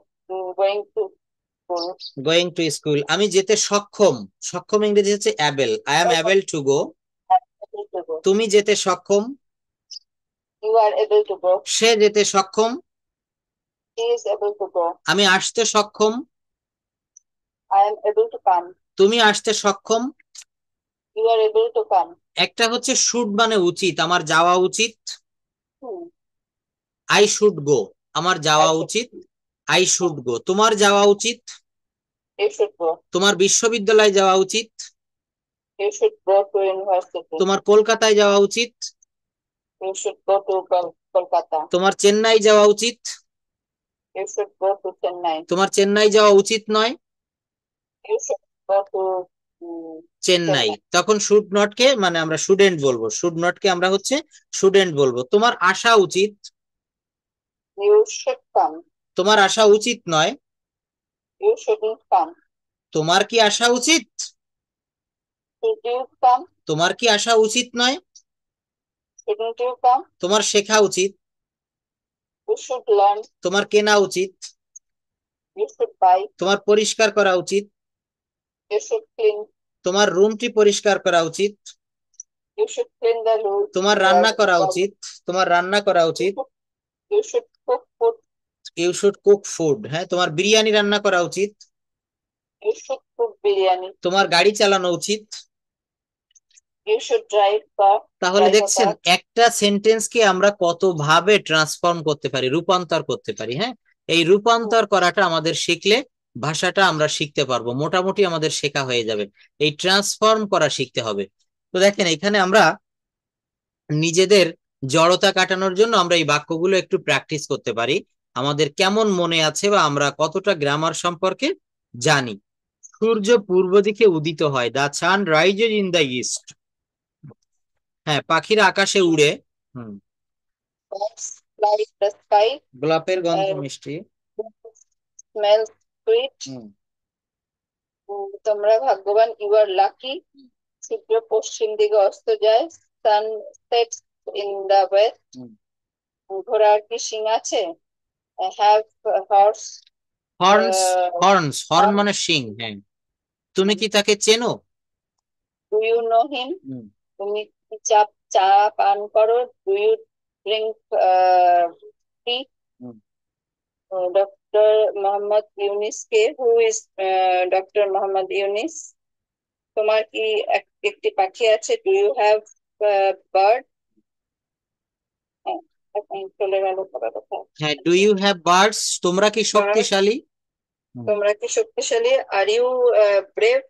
going to school. Going to school. আমি যেতে সক্ষম, সক্ষম ইংরেজি হচ্ছে able, I am able to go. Able to go. তুমি যেতে সক্ষম, You are able to go. সে যেতে সক্ষম। He is able to go. আমি আসতে সক্ষম, I am able to come. তুমি আসতে সক্ষম। You are able to come. একটা হচ্ছে শুড মানে উচিত, আমার যাওয়া উচিত। Hmm. আই শুড গো, আমার I যাওয়া should. উচিত। I should Hmm. গো, তোমার যাওয়া উচিত। You should go. তোমার বিশ্ববিদ্যালয়ে যাওয়া উচিত। You should go to university. তোমার কলকাতায় যাওয়া উচিত। You should go to Kolkata. তোমার চেন্নাই যাওয়া উচিত। You should go to Chennai. তোমার চেন্নাই যাওয়া উচিত নয়। You should go to Chennai, Chennai. তখন শুড নট কে মানে আমরা স্টুডেন্ট বলবো, শুড নট কে আমরা হচ্ছে স্টুডেন্ট বলবো। তোমার আসা উচিত। You should come. তোমার আসা উচিত নয়। You shouldn't come. তোমার কি আসা উচিত। Should you come? তোমার কি আসা উচিত নয়। Shouldn't you come? তোমার শেখা উচিত। You should learn. তোমার কেনা উচিত। You should buy. তোমার পরিষ্কার করা উচিত। You should clean. তোমার রুমটি পরিষ্কার করা উচিত। You should clean the room. তোমার রান্না করা উচিত। তোমার রান্না করা উচিত। You should cook food. You should cook food, হ্যাঁ তোমার বিরিয়ানি রান্না করা উচিত। You should cook biryani. তোমার গাড়ি চালানো উচিত। You should drive car. তাহলে Drive a দেখছেন car. একটা সেন্টেন্সকে আমরা কত ভাবে ট্রান্সফর্ম করতে পারি, রূপান্তর করতে পারি। হ্যাঁ, এই রূপান্তর করাটা আমাদের শিখলে ভাষাটা আমরা শিখতে পারবো, মোটামুটি আমাদের শেখা হয়ে যাবে। এই ট্রান্সফর্ম করা শিখতে হবে। তো দেখেন এখানে আমরা নিজেদের জড়তা কাটানোর জন্য আমরা এই বাক্যগুলো একটু প্র্যাকটিস করতে পারি, আমাদের কেমন মনে আছে বা আমরা কতটা গ্রামার সম্পর্কে জানি। সূর্য পূর্ব দিকে উদিত হয়, the sun rises in the east. হ্যাঁ, পাখিরা আকাশে উড়ে। হুম। Birds fly in the sky. গোলাপের গন্ধ And মিষ্টি। smells sweet. হুম। তোমরা ভাগ্যবান. You are lucky. সূর্য পশ্চিম দিকে অস্ত যায়. Sun sets in the west. হুম। ঘোড়ার কি শিং আছে? Have a horse. Horns, Uh, horns, horn horn. মানে শিং। হ্যাঁ, তুমি কি তাকে চেনো। Do you know him? হুম। তুমি কি চা পান করো? Do you drink tea? হুম। ডক্টর মোহাম্মদ ইউনিস কে? Who is doctor Mohammad Yunus? তোমার কি একটি পাখি আছে? Do you have bird? এখন চলে গেল পরের কথা। হ্যাঁ, ডু ইউ হ্যাভ বার্ডস, তোমরা কি শক্তিশালী। তোমরা কি শক্তিশালী? Are you brave?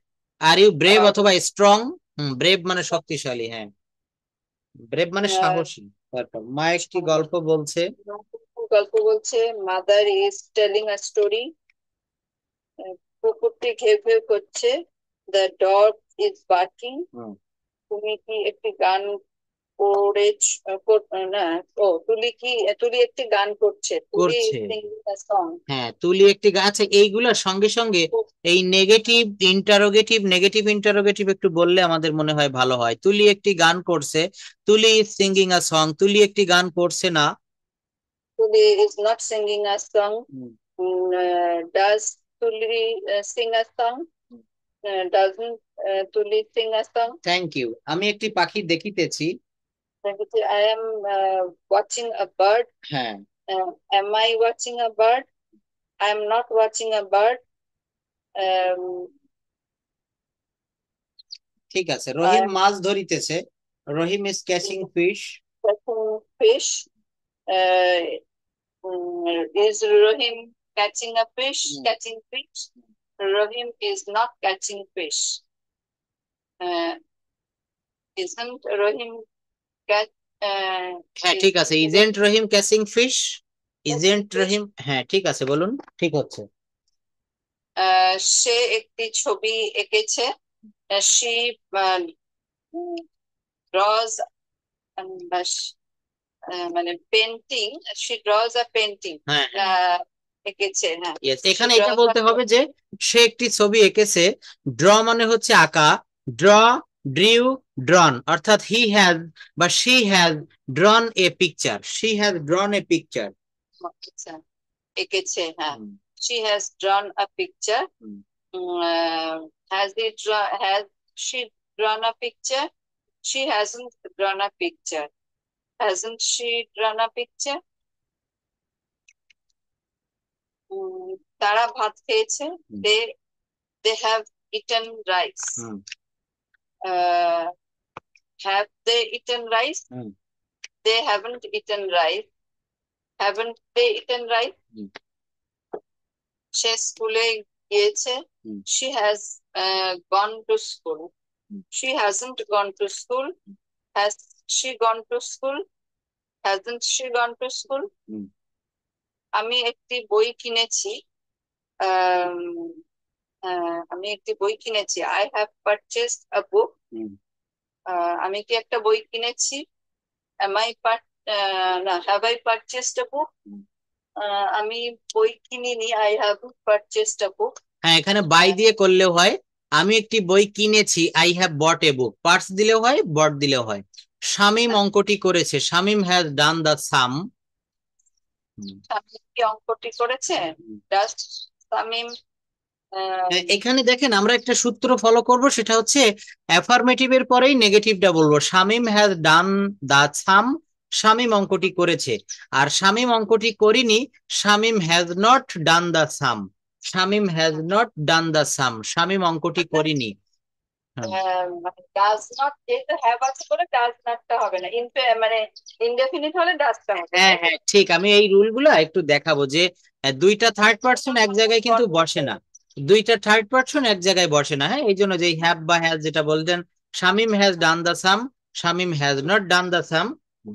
Are you brave অথবা স্ট্রং। ব্রেভ মানে শক্তিশালী, হ্যাঁ ব্রেভ মানে সাহসী। তারপর মা একটি গল্প বলছে। গল্প বলছে। Mother is telling a story. কুকুরটি ঘেউ ঘেউ করছে। The dog is barking. তুমি কি একটি গান করেছ? না, তুলি একটি গান করছে। তুলি করছে, সিঙ্গিং আ সং। হ্যাঁ তুলি একটি গাছ। এইগুলোর সঙ্গে সঙ্গে এই নেগেটিভ ইন্টারোগেটিভ একটু বললে আমাদের মনে হয় ভালো হয়। তুলি একটি গান করছে, তুলি ইজ সিঙ্গিং আ সং, তুলি একটি গান করছে না। Tuli is not singing a song. Does Tuli sing a song? Doesn't Tuli sing a song? Thank you. আমি একটি পাখি দেখিতেছি। I am watching a bird. হ্যাঁ, Am I watching a bird? I am not watching a bird. Um, ঠিক আছে। I Rahim am মাছ ধরিতেছে, Rahim is catching fish. catching fish. Uh, is Rahim catching a fish? Catching fish? Rahim is not catching fish. Uh, isn't Rahim catch? হ্যাঁ ঠিক আছে, isn't Rahim catching fish. Isn't Rahim, হ্যাঁ ঠিক আছে, বলুন ঠিক হচ্ছে। সে একটি ছবি এঁকেছে। She draws মানে painting. She draws a painting. হ্যাঁ এঁকেছে। হ্যাঁ, yes, she এখানে এটা draws a বলতে হবে যে সে একটি ছবি এঁকেছে। ড্র মানে হচ্ছে আঁকা। ড্র, ড্রিউ, ড্রন, অর্থাৎ হি হ্যাজ বা she has ড্রন a picture. She has ড্রন a picture. আচ্ছা, এঁকেছে। হ্যাঁ, she has drawn a picture. Has she drawn a picture? She hasn't drawn a picture. Hasn't she drawn a picture? তারা ভাত খেয়েছে। They have eaten rice. Uh, have they eaten rice? They haven't eaten rice. Haven't they eaten rice? সে স্কুলে গিয়েছে। She has gone to school. She hasn't gone to school. Has she gone to school? Hasn't she gone to school? আমি একটি বই কিনেছি। আম, আমি একটি বই কিনেছি। I have purchased a book. আমি কি একটা বই কিনেছি? Am I না, have I purchased a book? আমি বই কিনিনি। I haven't purchased a book. হ্যাঁ, এখানে বাই দিয়ে করলেও হয়। আমি একটি বই কিনেছি, I have bought A book. Parts দিলেও হয়, বট দিলেও হয়। শামীম অঙ্কটি করেছে, শামীম হ্যাজ ডান দ্য সাম। শামীম কি অঙ্কটি করেছে? Does শামীম এখানে দেখেন আমরা একটা সূত্র ফলো করব, সেটা হচ্ছে অ্যাফার্মেটিভ এর পরেই নেগেটিভটা বলবো। Shamim has done the sum, Shamim অঙ্কটি করেছে। আর শামীম অঙ্কটি করিনি, Shamim has not done the sum. Shamim has not done the sum, Shamim অঙ্কটি করিনি। ডাজ নট, যেহেতু হ্যাভ আছে বলে ডাজ নটটা হবে না। মানে ইনডেফিনিট হলে ডাজটা হবে। হ্যাঁ হ্যাঁ ঠিক, আমি এই রুলগুলো একটু দেখাবো যে দুইটা থার্ড পারসন এক জায়গায় কিন্তু বসে না। দুইটা থার্ড পারসন এক জায়গায় বসে না। হ্যাঁ, এই জন্য যে হ্যাভ বা হ্যাজ যেটা বলতেন, Shamim has done the sum, Shamim has not done the sum,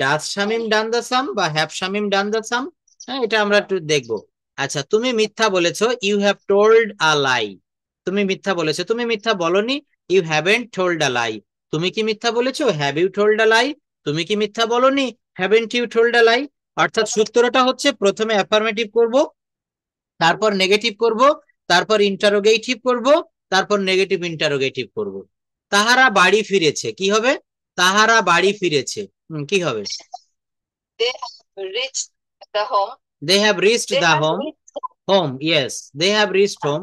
does Shamim done the sum বা হ্যাভ শামিম ডান দা সাম। হ্যাঁ, এটা আমরা একটু দেখবো। আচ্ছা, তুমি মিথ্যা বলেছো, ইউ হ্যাভ টোল্ড আ লাই। তুমি মিথ্যা বলেছো, তুমি মিথ্যা বলনি, ইউ হ্যাভেন্ট টোল্ড আ লাই। তুমি কি মিথ্যা বলেছো, হ্যাভ ইউ টোল্ড আ লাই। তুমি কি মিথ্যা বলনি, হ্যাভেন্ট ইউ টোল্ড আ লাই। অর্থাৎ সূত্রটা হচ্ছে প্রথমে অ্যাফার্মেটিভ করব, তারপর নেগেটিভ করব, তারপর ইন্টারোগেটিভ করব, তারপর নেগেটিভ ইন্টারোগেটিভ করব। তাহারা বাড়ি ফিরেছে, কি হবে? তাহারা বাড়ি ফিরেছে, কি হবে? They have reached the home. They have reached They the have home. reached home, yes, they have reached home.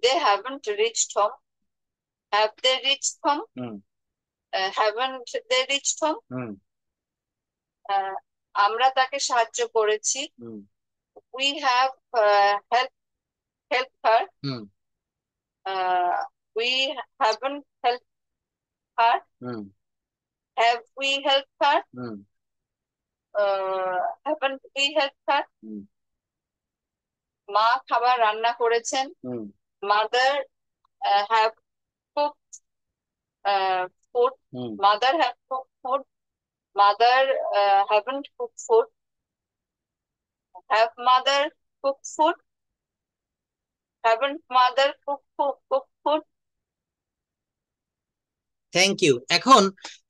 they haven't reached home. Have they reached home? Haven't they reached home? আমরা তাকে সাহায্য করেছি। We have helped her. We haven't helped her. Have we helped her? Haven't we helped her? মা খাবার রান্না করেছেন। Mother have cooked food. Mother have cooked food. Mother haven't cooked food. Have mother cooked food? Haven't mother cooked food? Thank you. এখন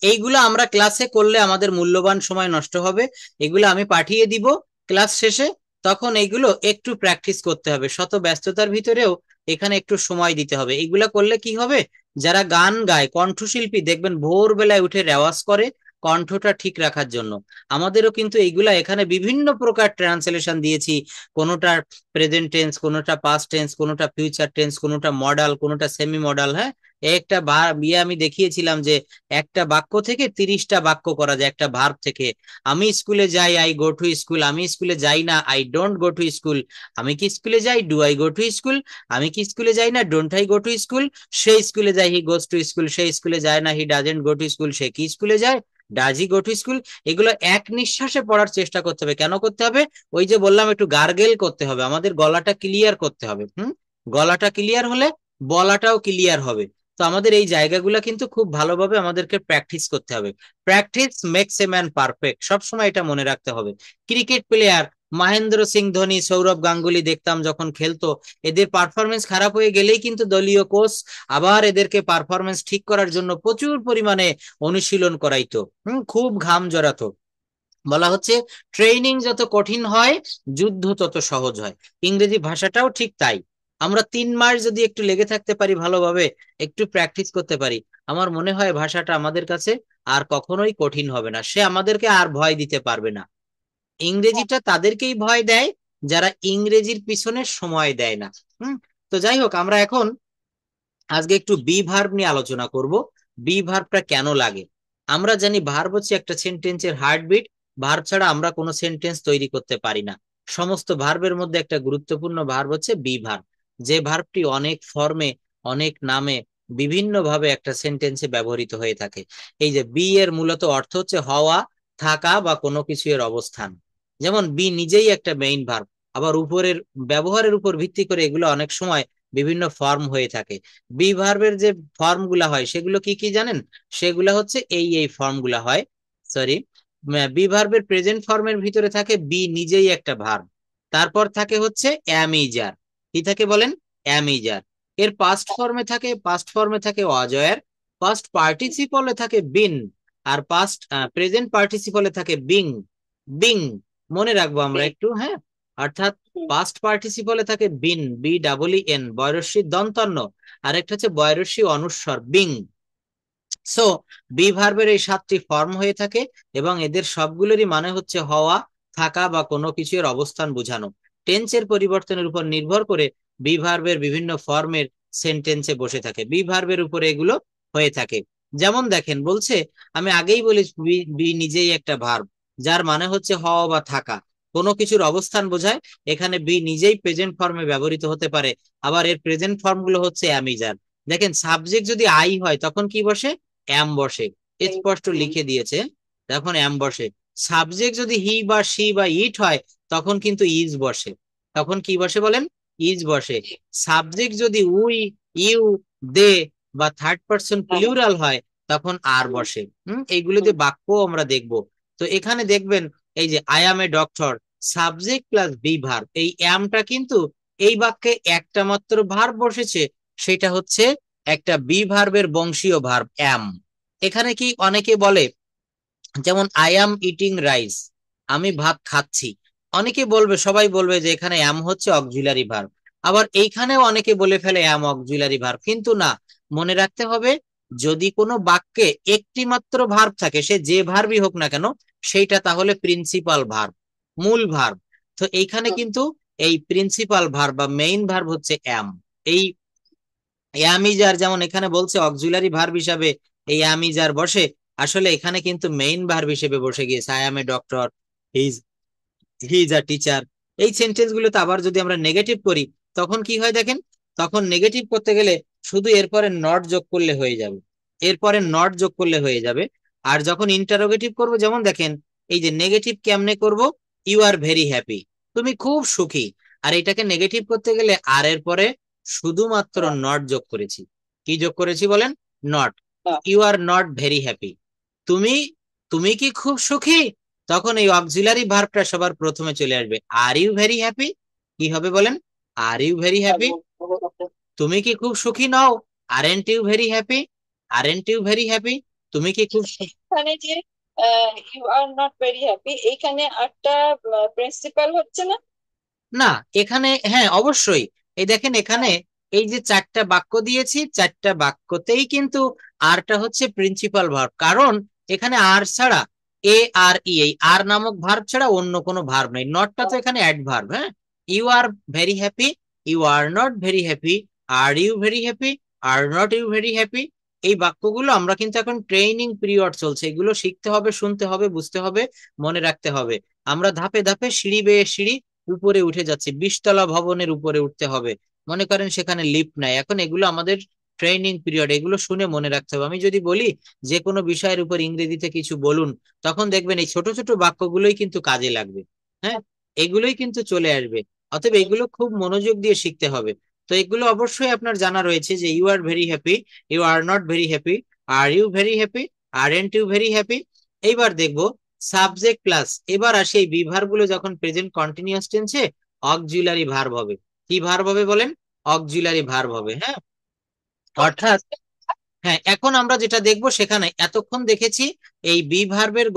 এইগুলো আমরা ক্লাসে করলে আমাদের মূল্যবান সময় নষ্ট হবে। এগুলো আমি পাঠিয়ে দিব ক্লাস শেষে, তখন এইগুলো একটু প্র্যাকটিস করতে হবে। শত ব্যস্ততার ভিতরেও এখানে একটু সময় দিতে হবে। এগুলা করলে কি হবে, যারা গান গায়, কণ্ঠশিল্পী দেখবেন ভোরবেলায় উঠে রেওয়াজ করে কণ্ঠটা ঠিক রাখার জন্য। আমাদেরও কিন্তু এইগুলা এখানে বিভিন্ন প্রকার ট্রান্সলেশন দিয়েছি, কোনোটা প্রেজেন্ট টেন্স, কোনোটা পাস্ট টেন্স, কোনোটা ফিউচার টেন্স, কোনোটা মডাল, কোনোটা সেমি মডাল। হ্যাঁ, একটা বিয়ে আমি দেখিয়েছিলাম যে একটা বাক্য থেকে 30টা বাক্য করা যায় একটা ভার্ব থেকে। আমি স্কুলে যাই, আই গো টু স্কুল। আমি স্কুলে যাই না, I don't go to school. আমি কি স্কুলে যাই, do I go to school. আমি কি স্কুলে যাই না, don't I go to school. সে স্কুলে যায়, হি গোস টু স্কুল। সে স্কুলে যায় না, he doesn't go to school. সে কি স্কুলে যায়, does he go to school. এগুলো এক নিঃশ্বাসে পড়ার চেষ্টা করতে হবে। কেন করতে হবে? ওই যে বললাম, একটু গার্গেল করতে হবে, আমাদের গলাটা ক্লিয়ার করতে হবে। গলাটা ক্লিয়ার হলে বলাটাও ক্লিয়ার হবে। তো আমাদের এই জায়গাগুলো কিন্তু খুব ভালোভাবে আমাদেরকে প্র্যাকটিস করতে হবে। Practice makes a man perfect, সবসময় এটা মনে রাখতে হবে। ক্রিকেট প্লেয়ার মহেন্দ্র সিং ধোনি, সৌরভ গাঙ্গুলি দেখতাম যখন খেলতো, এদের পারফরমেন্স খারাপ হয়ে গেলেই কিন্তু দলীয় কোচ আবার এদেরকে পারফরমেন্স ঠিক করার জন্য প্রচুর পরিমাণে অনুশীলন করাইতো। খুব ঘাম জড়াতো। বলা হচ্ছে ট্রেনিং যত কঠিন হয়, যুদ্ধ তত সহজ হয়। ইংরেজি ভাষাটাও ঠিক তাই। আমরা 3 মাস যদি একটু লেগে থাকতে পারি, ভালোভাবে একটু প্র্যাকটিস করতে পারি, আমার মনে হয় ভাষাটা আমাদের কাছে আর কখনোই কঠিন হবে না। সে আমাদেরকে আর ভয় দিতে পারবে না। ইংরেজিটা তাদেরকেই ভয় দেয় যারা ইংরেজির পিছনে সময় দেয় না। তো যাই হোক, আমরা এখন আজকে একটু বি ভার্ব নিয়ে আলোচনা করব। বি ভার্বটা কেন লাগে? আমরা জানি ভার্ব হচ্ছে একটা সেন্টেন্সের হার্টবিট। ভার্ব ছাড়া আমরা কোনো সেন্টেন্স তৈরি করতে পারি না। সমস্ত ভার্বের মধ্যে একটা গুরুত্বপূর্ণ ভার্ব হচ্ছে বি ভার্ব, যে ভার্বটি অনেক ফর্মে, অনেক নামে, বিভিন্ন ভাবে একটা সেন্টেন্সে ব্যবহৃত হয়ে থাকে। এই যে বি এর মূলত অর্থ হচ্ছে হওয়া, থাকা বা কোনো কিছু এর অবস্থান। যেমন বি নিজেই একটা মেইন ভার্ব, আবার উপরের ব্যবহারের উপর ভিত্তি করে এগুলো অনেক সময় বিভিন্ন ফর্ম হয়ে থাকে। বি ভার্বের যে ফর্ম গুলা হয় সেগুলো কি কি জানেন? সেগুলা হচ্ছে এই ফর্ম গুলা হয়, সরি, বি ভার্বের প্রেজেন্ট ফর্মের ভিতরে থাকে বি নিজেই একটা ভার্ব, তারপর থাকে হচ্ছে অ্যামিজার। কি থাকে বলেন? অ্যামিজার। এর পাস্ট ফর্মে থাকে অজয়ের, পাস্ট পার্টিসিপলে থাকে বিন, আর পাস্ট প্রেজেন্ট পার্টিসিপলে থাকে বিং। বিং মনে রাখবো আমরা একটু, হ্যাঁ। অর্থাৎ পাস্ট পার্টিসিপলে থাকে বিন, বি ডাবল ই এন, বয়রস্বী দন্তন্য, আরেকটা হচ্ছে বয়রস্বী অনুস্বর বিং। সো বি ভার্বের এই 7টি ফর্ম হয়ে থাকে এবং এদের সবগুলোরই মানে হচ্ছে হওয়া, থাকা বা কোনো কিছু এর অবস্থান বোঝানো। টেন্সের পরিবর্তনের উপর নির্ভর করে বি ভার্বের বিভিন্ন ফর্মের সেন্টেন্সে বসে থাকে, বি ভার্বের উপরে এগুলো হয়ে থাকে। যেমন দেখেন বলছে, আমি আগেই বলি বি বি নিজেই একটা ভার্ব, যার মানে হচ্ছে হওয়া বা থাকা, কোনো কিছুর অবস্থান বোঝায়। এখানে বি নিজেই প্রেজেন্ট ফর্মে ব্যবহৃত হতে পারে, আবার এর প্রেজেন্ট ফর্ম গুলো হচ্ছে অ্যামিজার। দেখেন সাবজেক্ট যদি আই হয় তখন কি বসে? এম বসে, স্পষ্ট লিখে দিয়েছে, তখন এম বসে। সাবজেক্ট যদি হি বা শি বা ইট হয় তখন কিন্তু ইজ বসে। তখন কি বসে বলেন? ইজ বসে। সাবজেক্ট যদি উই, ইউ, দে বা থার্ড পারসন প্লুরাল হয় তখন আর বসে। এইগুলো দিয়ে বাক্য আমরা দেখব। তো এখানে দেখবেন এই যে I am a doctor, subject plus be verb, এই অ্যামটা কিন্তু এই বাক্যে একটা মাত্র ভার্ব বসেছে, সেটা হচ্ছে একটা বি ভার্বের বংশীয় ভার্ব অ্যাম। এখানে কি অনেকে বলে, যেমন আই অ্যাম ইটিং রাইস, আমি ভাত খাচ্ছি, অনেকে বলবে, সবাই বলবে যে এখানে অ্যাম হচ্ছে অক্সিলারি ভার্ব। আবার এইখানেও অনেকে বলে ফেলে অ্যাম অক্সিলারি ভার্ব, কিন্তু না, মনে রাখতে হবে যদি কোনো বাক্যে একটি মাত্র ভার্ব থাকে, সে যে ভার্বই হোক না কেন, সেইটা তাহলে প্রিন্সিপাল ভার্ব, মূল ভার্ব। তো এইখানে কিন্তু এই প্রিন্সিপাল ভার্ব বা মেইন ভার্ব হচ্ছে অ্যাম। এই অ্যামিজার যেমন এখানে বলছে অক্সিলারি ভার্ব হিসাবে এই অ্যামিজার বসে, আসলে এখানে কিন্তু মেইন ভার্ব হিসেবে বসে গিয়েছে। I M A doctor, he is a teacher. এই সেন্টেন্স গুলোতে আবার যদি আমরা নেগেটিভ করি তখন কি হয় দেখেন, তখন নেগেটিভ করতে গেলে শুধু এরপরে নট যোগ করলে হয়ে যাবে, এরপরে নট যোগ করলে হয়ে যাবে। আর যখন ইন্টারোগেটিভ করব, যেমন দেখেন এই যে নেগেটিভ কেমনে করব, ইউ আর ভেরি হ্যাপি, তুমি খুব সুখী। আর এটাকে নেগেটিভ করতে গেলে আর এর পরে শুধুমাত্র নট যোগ করেছি। কি যোগ করেছি বলেন? Not. You are not very happy, তুমি তুমি কি খুব সুখী? তখন এই অক্সিলারি ভার্বটা সবার প্রথমে চলে আসবে। আর ইউ ভেরি হ্যাপি, কি হবে বলেন? আর ইউ ভেরি হ্যাপি, তুমি কি খুব সুখী নও? Aren't you very happy, aren't you very happy, তুমি কি খুব এখানে যে you are not very happy, এইখানে একটা প্রিন্সিপাল হচ্ছে না? না, এখানে হ্যাঁ অবশ্যই। এই দেখেন এখানে এই যে 4টা বাক্য দিয়েছি, 4টা বাক্যতেই কিন্তু আরটা হচ্ছে প্রিন্সিপাল ভার্ব, কারণ এখানে আর ছাড়া এ আর ই, এই আর নামক ভার্ব ছাড়া অন্য কোনো ভার্ব নেই। নটটা তো এখানে অ্যাডভার্ব, হ্যাঁ। You are very happy, you are not very happy, are you very happy, are not you very happy. এই বাক্যগুলো আমরা কিন্তু এখন ট্রেনিং পিরিয়ড চলছে, এগুলো শিখতে হবে, শুনতে হবে, বুঝতে হবে, মনে রাখতে হবে। আমরা ধাপে ধাপে সিঁড়ি বেয়ে সিঁড়ি উপরে উঠে যাচ্ছে, 20 তলা ভবনের উপরে উঠতে হবে। মনে করেন সেখানে লিফট নাই, এখন এগুলো আমাদের ট্রেনিং পিরিয়ড, এগুলো শুনে মনে রাখতে হবে। আমি যদি বলি যে কোনো বিষয়ের উপর ইংরেজিতে কিছু বলুন, তখন দেখবেন এই ছোট ছোট বাক্যগুলোই কিন্তু কাজে লাগবে, হ্যাঁ, এগুলোই কিন্তু চলে আসবে। অতএব এগুলো খুব মনোযোগ দিয়ে শিখতে হবে। তো এগুলো অবশ্যই আপনার জানা রয়েছে যে you are very happy, you are not very happy, are you very happy, aren't you very happy. এইবার দেখবো সাবজেক্ট প্লাস, এবার আসে এই বিভার গুলো যখন প্রেজেন্ট কন্টিনিউয়াস টেন্সে অক্সিলারি ভার্ব হবে। কি ভার্ব হবে বলেন? অক্সিলারি ভার্ব হবে, হ্যাঁ। অর্থাৎ হ্যাঁ, এখন আমরা যেটা দেখবো সেখানে এতক্ষণ দেখেছি এই বি ভার্বের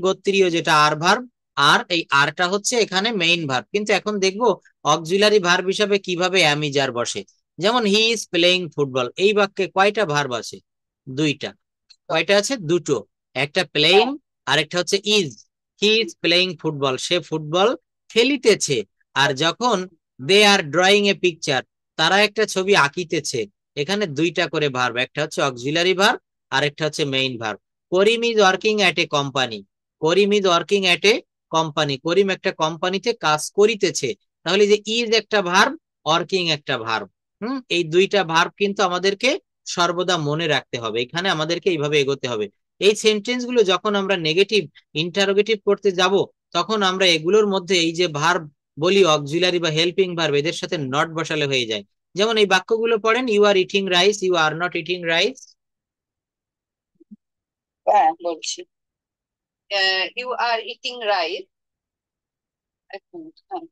গোত্রীয় যেটা আর ভার্ব, আর এই আরটা হচ্ছে এখানে মেইন ভার্ব। কিন্তু এখন দেখবো অক্সিলারি ভার্ব হিসাবে কিভাবে অ্যামিজার বসে। যেমন হি ইজ প্লেইং ফুটবল, এই বাক্যে কয়টা ভার্ব আছে? 2টা। কয়টা আছে? 2টো। একটা প্লেইং, আর একটা হচ্ছে is. He is playing football, সে ফুটবল খেলিতেছে। আর যখন they R drawing a picture, তারা একটা ছবি আঁকিতেছে, এখানে 2টা করে ভার্ব, একটা হচ্ছে অক্সিলারি ভার্ব আর একটা হচ্ছে main verb. Karim is working at a company, Karim is working at a company, Karim একটা কোম্পানিতে কাজ করিতেছে। তাহলে যে ইজ একটা ভার্ব, ওয়ার্কিং একটা ভার্ব, এই দুইটা ভার্ব কিন্তু আমাদেরকে সর্বদা মনে রাখতে হবে, এখানে আমাদেরকে এইভাবে এগোতে হবে। এই সেন্টেন্স গুলো যখন আমরা নেগেটিভ ইন্টারোগেটিভ করতে যাব, তখন আমরা এগুলোর মধ্যে এই যে ভার্ব বলি অক্সিলারি বা হেল্পিং ভার্ব, এদের সাথে নট বসালে হয়ে যায়। যেমন এই বাক্যগুলো পড়েন, you are eating rice, you are not eating rice. হ্যাঁ বলছি, ইউ আর ইটিং রাইস। এক মিনিট, হ্যাঁ।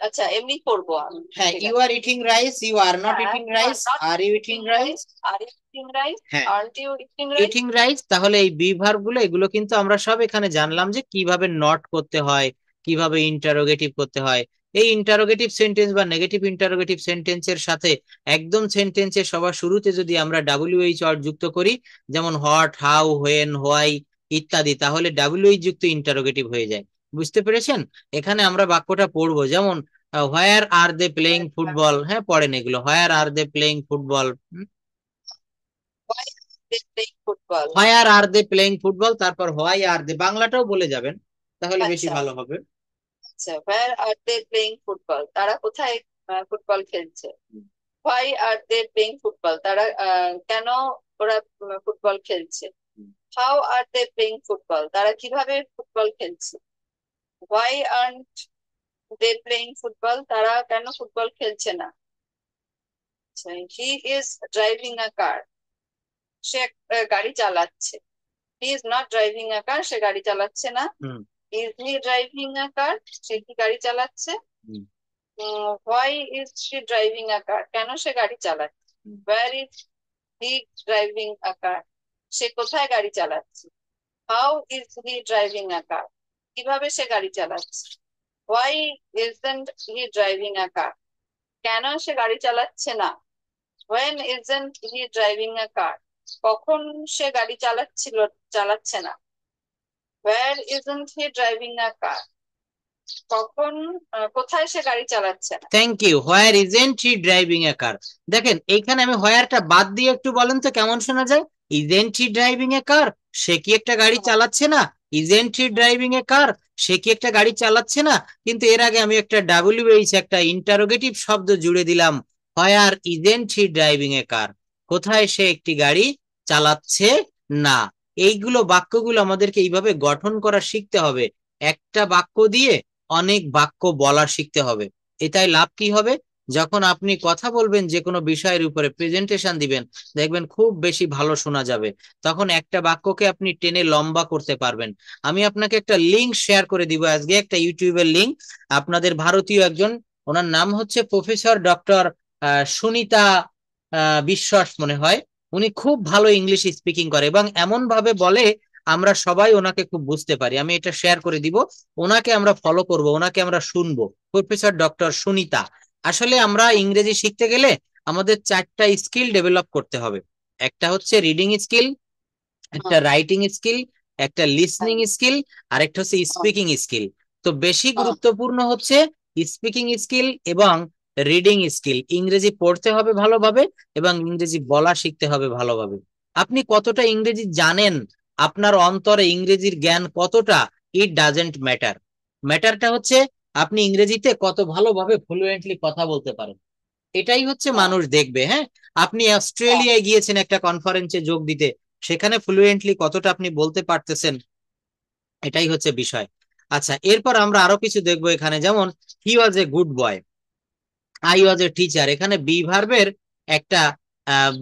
আচ্ছা এমনি করবো আমি, হ্যাঁ, ঠিক ইউ আছে। Are eating rice, you are not হ্যাঁ, eating you are rice, not are you eating eating rice. Rice, are you eating rice, হ্যাঁ, aren't you eating rice. Eating rice. তাহলে এই বি ভার্ব গুলো, এগুলো কিন্তু আমরা সব এখানে জানলাম যে কিভাবে নট করতে হয়, কিভাবে ইন্টারোগেটিভ করতে হয়। এই ইন্টারোগেটিভ সেন্টেন্স বা নেগেটিভ ইন্টারোগেটিভ সেন্টেন্সের সাথে একদম সেন্টেন্সের সবার শুরুতে যদি আমরা ডাব্লিউএইচ ওয়ার্ড যুক্ত করি, যেমন হোয়াট, হাউ, হোয়েন, হোয়াই ইত্যাদি, তাহলে ডাব্লিউএইচ যুক্ত ইন্টারোগেটিভ হয়ে যায়। বুঝতে পেরেছেন? এখানে আমরা বাক্যটা পড়বো, যেমন হোয়ার আর দে প্লেইং ফুটবল। হ্যাঁ, পড়েন এগুলো, where are they playing football. Why are they playing football? Where are they playing football, তারপর হোয়াই আর দে, বাংলাটাও বলে যাবেন, তাহলে বেশি আচ্ছা ভালো হবে। আচ্ছা, where are they playing football? তারা কোথায় ফুটবল খেলছে? Why are they playing football? তারা কেন ওরা ফুটবল খেলছে? How are they playing football? তারা কিভাবে ফুটবল খেলছে? Why aren't they playing football? তারা কেন ফুটবল খেলছে না? He is driving a car. সে গাড়ি চালাচ্ছে। He is not driving a car. সে গাড়ি চালাচ্ছে না। হুম Is he driving a car? সে কি গাড়ি চালাচ্ছে? হুম Why is she driving a car? কেন সে গাড়ি চালাচ্ছে? হুম। Where is he driving a car? সে কোথায় গাড়ি চালাচ্ছে? How is he driving a car? কিভাবে সে গাড়ি চালাচ্ছে? Why isn't he driving a car? কেন সে গাড়ি চালাচ্ছে না? When isn't he driving a car? কখন সে গাড়ি চালাচ্ছে না? Where isn't he driving a car? কখন কোথায় সে গাড়ি চালাচ্ছে না? Thank you. Where isn't he driving a car. দেখেন এইখানে আমি হোয়ারটা বাদ দিয়ে একটু বলেন তো কেমন শোনা যায়। ইজেন্ট হি ড্রাইভিং এ কার, সে কি একটা গাড়ি চালাচ্ছে না? ইজেন্ট হি ড্রাইভিং এ কার, সে কি একটা গাড়ি চালাচ্ছে না? কিন্তু এর আগে আমি একটা ডাব্লিউএইচ, একটা ইন্টারোগেটিভ শব্দ জুড়ে দিলাম, হোয়ার ইজেন্ট হি ড্রাইভিং এ কার, কোথায় সে একটি গাড়ি চালাচ্ছে না। এইগুলো বাক্যগুলো আমাদেরকে এইভাবে গঠন করা শিখতে হবে, একটা বাক্য দিয়ে অনেক বাক্য বলা শিখতে হবে। এটাই লাভ কি হবে, যখন আপনি কথা বলবেন যে কোনো বিষয়ের উপরে প্রেজেন্টেশন দিবেন, দেখবেন খুব বেশি ভালো শোনা যাবে। তখন একটা বাক্যকে আপনি টেনে লম্বা করতে পারবেন। আমি আপনাকে একটা লিংক শেয়ার করে দিব আজকে, একটা ইউটিউবের লিংক। আপনাদের ভারতীয় একজন, ওনার নাম হচ্ছে প্রফেসর ডক্টর সুনিতা বিশ্বাস মনে হয়। উনি খুব ভালো ইংলিশ স্পিকিং করে এবং এমন ভাবে বলে আমরা সবাই ওনাকে খুব বুঝতে পারি। আমি এটা শেয়ার করে দিব, ওনাকে আমরা ফলো করব, ওনাকে আমরা শুনবো। Professor doctor Sunita. আসলে আমরা ইংরেজি শিখতে গেলে আমাদের চারটা স্কিল ডেভেলপ করতে হবে। একটা হচ্ছে রিডিং স্কিল, একটা রাইটিং স্কিল, একটা লিসনিং স্কিল, আর একটা হচ্ছে স্পিকিং স্কিল। তো বেশি গুরুত্বপূর্ণ হচ্ছে স্পিকিং স্কিল এবং রিডিং স্কিল। ইংরেজি পড়তে হবে ভালোভাবে এবং ইংরেজি বলা শিখতে হবে ভালোভাবে। আপনি কতটা ইংরেজি জানেন, আপনার অন্তরে ইংরেজির জ্ঞান কতটা, ইট ডাজেন্ট ম্যাটার। ম্যাটারটা হচ্ছে আপনি ইংরেজিতে কত ভালোভাবে ফ্লুয়েন্টলি কথা বলতে পারেন, এটাই হচ্ছে মানুষ দেখবে। হ্যাঁ, আপনি অস্ট্রেলিয়ায় গিয়েছেন একটা কনফারেন্সে যোগ দিতে, সেখানে ফ্লুয়েন্টলি কতটা আপনি বলতে পারতেছেন, এটাই হচ্ছে বিষয়। আচ্ছা, এরপর আমরা আরো কিছু দেখবো এখানে, যেমন he was a good boy, I was a teacher. এখানে বি ভার্বের একটা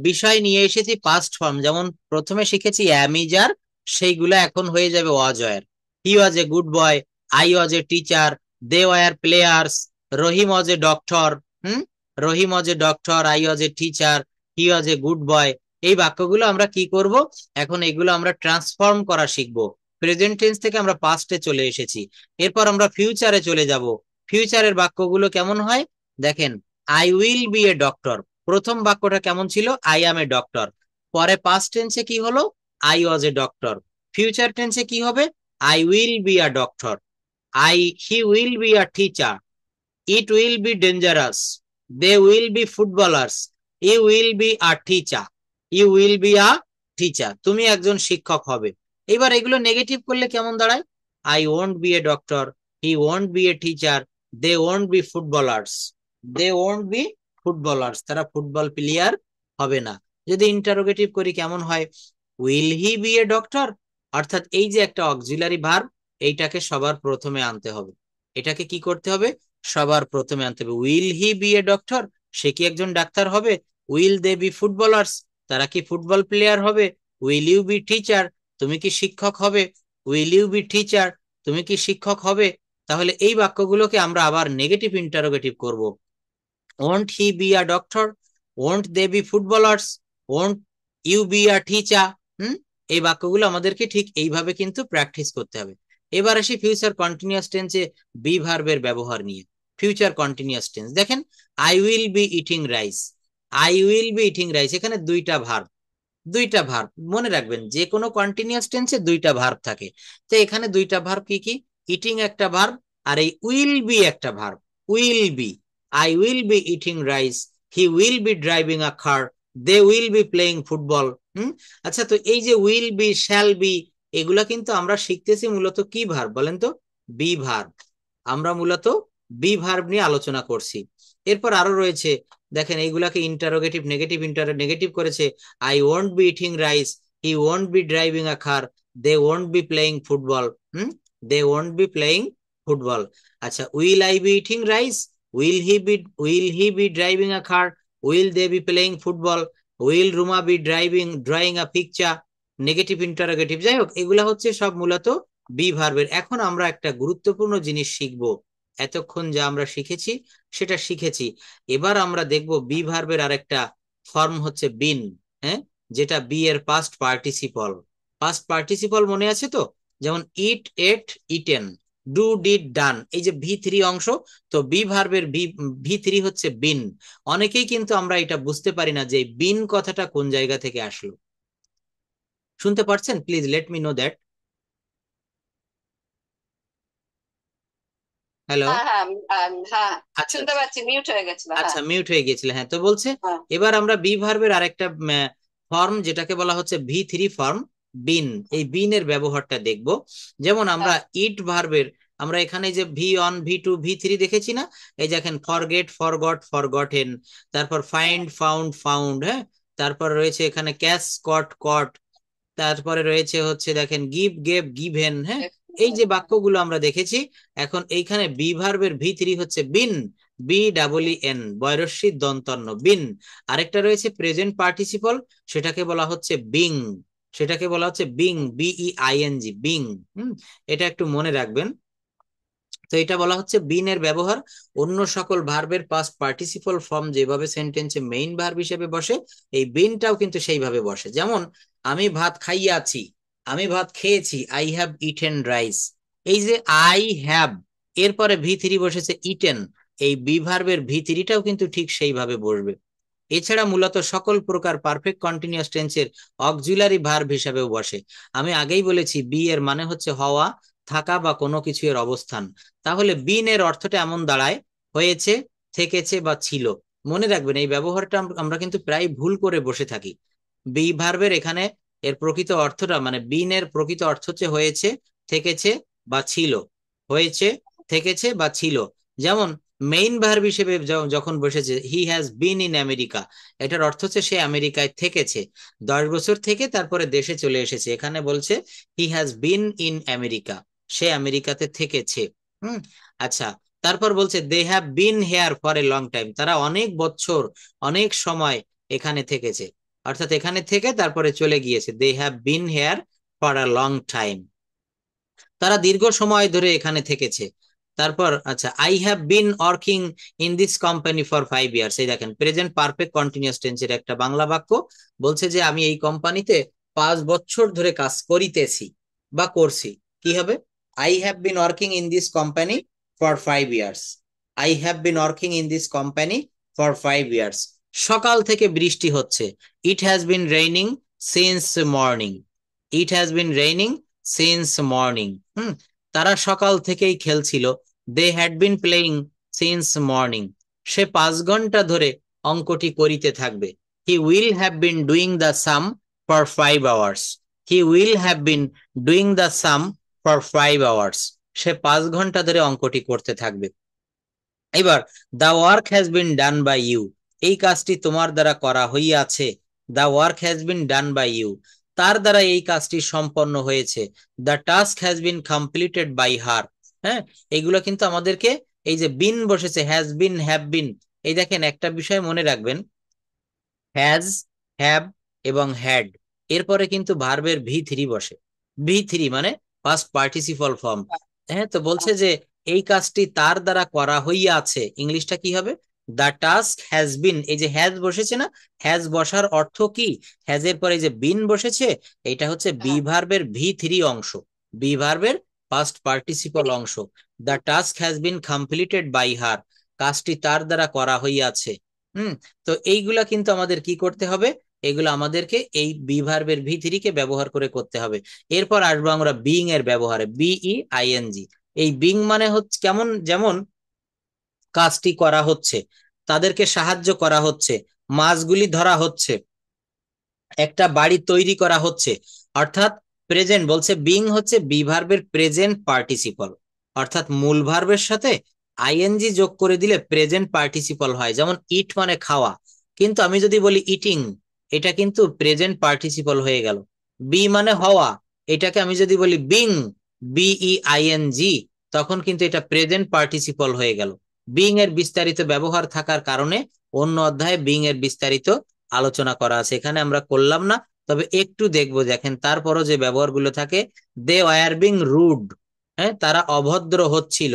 বিষয় নিয়ে এসেছি, পাস্ট ফর্ম। যেমন প্রথমে শিখেছি অ্যাম ইজ আর, সেইগুলা এখন হয়ে যাবে was were. He was a good boy, I was a teacher, they were players, Rahim was a doctor. Hmm, Rahim was a doctor, I was a teacher, he was a good boy. এই বাক্যগুলো আমরা কি করব, এখন এগুলো আমরা ট্রান্সফর্ম করা শিখবো। প্রেজেন্ট টেন্স থেকে আমরা পাস্টে চলে এসেছি, এরপর আমরা ফিউচারে চলে যাব। ফিউচারের বাক্যগুলো কেমন হয় দেখেন, I will be a doctor. প্রথম বাক্যটা কেমন ছিল, আই অ্যাম এ ডক্টর। পরে পাস্ট টেন্সে কি হলো, I was a doctor. Future টেন্সে কি হবে, I will be a doctor, he will be a teacher, it will be dangerous, they will be footballers, you will be a teacher, you will be a teacher, তুমি একজন শিক্ষক হবে। এবার এগুলো negative করলে কেমন দাঁড়ায়, I won't be a doctor, he won't be a teacher, they won't be footballers, they won't be footballers, তারা ফুটবল প্লেয়ার হবে না। যদি ইন্টারোগেটিভ করি কেমন হয়, will he be a doctor, অর্থাৎ এই যে একটা অক্সিলারি ভার্ব, এইটাকে সবার প্রথমে আনতে হবে, এটাকে কি করতে হবে, সবার প্রথমে আনতে হবে। Will he be a doctor, সে কি একজন ডাক্তার হবে। উইল দে বি ফুটবলার্স, তারা কি ফুটবল প্লেয়ার হবে। উইল ইউ বি টিচার, তুমি কি শিক্ষক হবে। উইল ইউ বি টিচার, তুমি কি শিক্ষক হবে। তাহলে এই বাক্যগুলোকে আমরা আবার নেগেটিভ ইন্টারোগেটিভ করব। Won't he be a doctor, won't they be footballers, won't you be a teacher. এই বাক্যগুলো আমাদেরকে ঠিক এইভাবে কিন্তু প্র্যাকটিস করতে হবে। এবার আসি ফিউচার কন্টিনিউয়াস টেন্সে বি ভার্বের ব্যবহার নিয়ে। ফিউচার কন্টিনিউয়াস টেন্স দেখেন, I will be eating rice, I will be eating rice, এখানে দুইটা ভার্ব, দুইটা ভার্ব মনে রাখবেন, যে কোনো কন্টিনিউয়াস টেন্সে দুইটা ভার্ব থাকে। তো এখানে দুইটা ভার্ব কি কি, ইটিং একটা ভার্ব, আর এই উইল বি একটা verb. Will be, I will be eating rice, he will be driving a car, they will be playing football. আচ্ছা, তো এই যে উইল বি, শ্যাল বি, এগুলা কিন্তু আমরা শিখতেছি মূলত কি ভার্ব বলেন তো, বি ভার্ব। আমরা মূলত বি ভার্ব নিয়ে আলোচনা করছি। এরপর আরো রয়েছে, দেখেন এইগুলাকে ইন্টারোগেটিভ নেগেটিভ নেগেটিভ করেছে। I won't be eating rice. He won't be driving a car. They won't be playing football. They won't be playing football. আচ্ছা, will I be eating rice? Will he be driving a car? Will they be playing football? Will Ruma be drawing a picture? Negative interrogative, যাই হোক এগুলা হচ্ছে সব মূলত B ভার্বের। এখন আমরা একটা গুরুত্বপূর্ণ জিনিস শিখবো, এতক্ষণ যা আমরা শিখেছি সেটা শিখেছি, এবার আমরা দেখব বি ভার্বের আরেকটা ফর্ম হচ্ছে বিন। হ্যাঁ, যেটা বি এর পাস্ট পার্টিসিপল। পাস্ট পার্টিসিপল মনে আছে তো, যেমন ইট, এট, ইটেন, ডু, ডিড, ডান, এই যে ভি থ্রি অংশ, তো বি ভার্বের ভি থ্রি হচ্ছে বিন। অনেকেই কিন্তু আমরা এটা বুঝতে পারি না যে বিন কথাটা কোন জায়গা থেকে আসলো। শুনতে পারছেন? Please let me know that. Hello. হ্যাঁ হ্যাঁ হ্যাঁ, আচ্ছা শুনতে পাচ্ছি, মিউট হয়ে গেছিল, আচ্ছা, হ্যাঁ। মিউট হয়ে গিয়েছিল, হ্যাঁ। তো বলছে হ্যাঁ এবার আমরা বি ভার্বের আরেকটা ফর্ম যেটাকে বলা হচ্ছে ভি থ্রি ফর্ম, বিন, এই বিন এর ব্যবহারটা দেখব। যেমন আমরা হ্যাঁ ইট ভার্বের, আমরা এখানে যে V one, V two, V three দেখেছি না, এই দেখেন ফরগেট, ফরগট, ফরগটেন, তারপর ফাইন্ড, ফাউন্ড, ফাউন্ড, হ্যাঁ, তারপর রয়েছে এখানে ক্যাচ, কট, কট, তারপরে রয়েছে হচ্ছে দেখেন গিভ, গেভ, গিভেন, হ্যাঁ। এই যে বাক্যগুলো আমরা দেখেছি, এখন এইখানে বি ভার্বের ভি থ্রি হচ্ছে বিন, বি ডাবল ই এন, বয়রস্যি দন্তন্য, বিন। আরেকটা রয়েছে প্রেজেন্ট পার্টিসিপল, সেটাকে বলা হচ্ছে বিং, সেটাকে বলা হচ্ছে বিং, বিই আইএনজি, বিং। এটা একটু মনে রাখবেন। তো এটা বলা হচ্ছে বিন এর ব্যবহার অন্য সকল ভার্বের পাস্ট পার্টিসিপল ফর্ম যেভাবে সেন্টেন্সে মেইন ভার্ব হিসেবে বসে, এই বিনটাও কিন্তু সেইভাবে বসে। যেমন আমি ভাত খাইয়াছি, আমি ভাত খেয়েছি, আই হ্যাভ ইটেন রাইস। এই যে আই হ্যাভ, এরপরে ভি থ্রি বসেছে ইটেন, এই বি ভার্বের ভি থ্রিটাও কিন্তু ঠিক সেইভাবে বসবে। এছাড়া মূলত সকল প্রকার পারফেক্ট কন্টিনিউয়াস টেন্সের অক্সিলারি ভার্ব হিসাবেও বসে। আমি আগেই বলেছি বি এর মানে হচ্ছে হওয়া, থাকা বা কোনো কিছু এর অবস্থান। তাহলে বিন এর অর্থটা এমন দাঁড়ায়, হয়েছে, থেকেছে বা ছিল। মনে রাখবেন এই ব্যবহারটা আমরা কিন্তু প্রায় ভুল করে বসে থাকি। বি ভার্বের এখানে এর প্রকৃত অর্থটা, মানে বিন এর প্রকৃত অর্থ হচ্ছে হয়েছে, থেকেছে বা ছিল, হয়েছে, থেকেছে বা ছিল। যেমন মেইন ভার্ব হিসেবে যখন বসেছে হি হ্যাজ বিন ইন আমেরিকা, এটার অর্থ হচ্ছে সে আমেরিকায় থেকেছে, 10 বছর থেকে তারপরে দেশে চলে এসেছে, এখানে বলছে he has been in America, সে আমেরিকাতে থেকেছে। হুম। আচ্ছা, তারপর বলছে they have been here for a long time, তারা অনেক বছর, অনেক সময় এখানে থেকেছে, অর্থাৎ এখানে থেকে তারপরে চলে গিয়েছে, they have been here for a long time, তারা দীর্ঘ সময় ধরে এখানে থেকেছে। তারপর আচ্ছা, I have been working in this company for 5 years, এই দেখেন প্রেজেন্ট পারফেক্ট কন্টিনিউয়াস টেন্সের একটা বাংলা বাক্য, বলছে যে আমি এই কোম্পানিতে 5 বছর ধরে কাজ করিতেছি বা করছি। কি হবে? I have been working in this company for 5 years, I have been working in this company for 5 years. সকাল থেকে বৃষ্টি হচ্ছে, it has been raining since morning, it has been raining since morning. তারা সকাল থেকেই খেলছিল, they had been playing since morning, সে 5 ঘন্টা ধরে অঙ্কটি করিতে থাকবে, he will have been doing the sum for 5 hours, he will have been doing the sum for 5 hours, সে 5 ঘন্টা ধরে অঙ্কটি করতে থাকবে। এবার the work has been done by you, এই কাজটি তোমার দ্বারা করা হইয়াছে। The work has been done by you, তার দ্বারা এই কাজটি সম্পন্ন হয়েছে। The task has been completed by her. হ্যাঁ, এইগুলো কিন্তু আমাদেরকে, এই যে বিন বসেছে, হ্যাজ বিন, হ্যাভ বিন, এই দেখেন একটা বিষয় মনে রাখবেন, হ্যাজ, হ্যাভ এবং হ্যাড, এরপরে কিন্তু ভার্বের ভি থ্রি বসে। ভি থ্রি মানে পাস্ট পার্টিসিপল ফর্ম। হ্যাঁ, তো বলছে যে এই কাজটি তার দ্বারা করা হইয়াছে, ইংলিশটা কি হবে? দ্য টাস্ক হ্যাজ বিন, এই যে হ্যাজ বসেছে না, হ্যাজ বসার অর্থ কি? হ্যাজ এর পরে যে বিন বসেছে, এটা হচ্ছে বি ভার্বের ভি থ্রি অংশ, বি ভার্বের পাস্ট পার্টিসিপল অংশ। The task has been completed by her, কাজটি তার দ্বারা করা হইয়াছে। হুম, তো এইগুলা কিন্তু আমাদের কি করতে হবে? এগুলো আমাদেরকে এই বি ভার্বের ভি থ্রি কে ব্যবহার করে করতে হবে। এরপর আসবো আমরা বিং এর ব্যবহারে, বিই আইএনজি। এই বিং মানে হচ্ছে কেমন, যেমন কাজটি করা হচ্ছে, তাদেরকে সাহায্য করা হচ্ছে, মাছগুলি ধরা হচ্ছে, একটা বাড়ি তৈরি করা হচ্ছে। অর্থাৎ প্রেজেন্ট বলছে, বিং হচ্ছে বি ভার্বের প্রেজেন্ট পার্টিসিপল, অর্থাৎ মূল ভার্বের সাথে আইএনজি যোগ করে দিলে প্রেজেন্ট পার্টিসিপল হয়। যেমন ইট মানে খাওয়া, কিন্তু আমি যদি বলি ইটিং, এটা কিন্তু প্রেজেন্ট পার্টিসিপল হয়ে গেল। বি মানে হওয়া, এটাকে আমি যদি বলি বিং, বিই আইএনজি, তখন কিন্তু এটা প্রেজেন্ট পার্টিসিপল হয়ে গেল। বিং এর বিস্তারিত ব্যবহার থাকার কারণে অন্য অধ্যায়ে বিং এর বিস্তারিত আলোচনা করা আছে, এখানে আমরা করলাম না। তবে একটু দেখবো, দেখেন তারপরও যে ব্যবহারগুলো থাকে, দে ওয়ার বিং রুড, হ্যাঁ, তারা অভদ্র হচ্ছিল।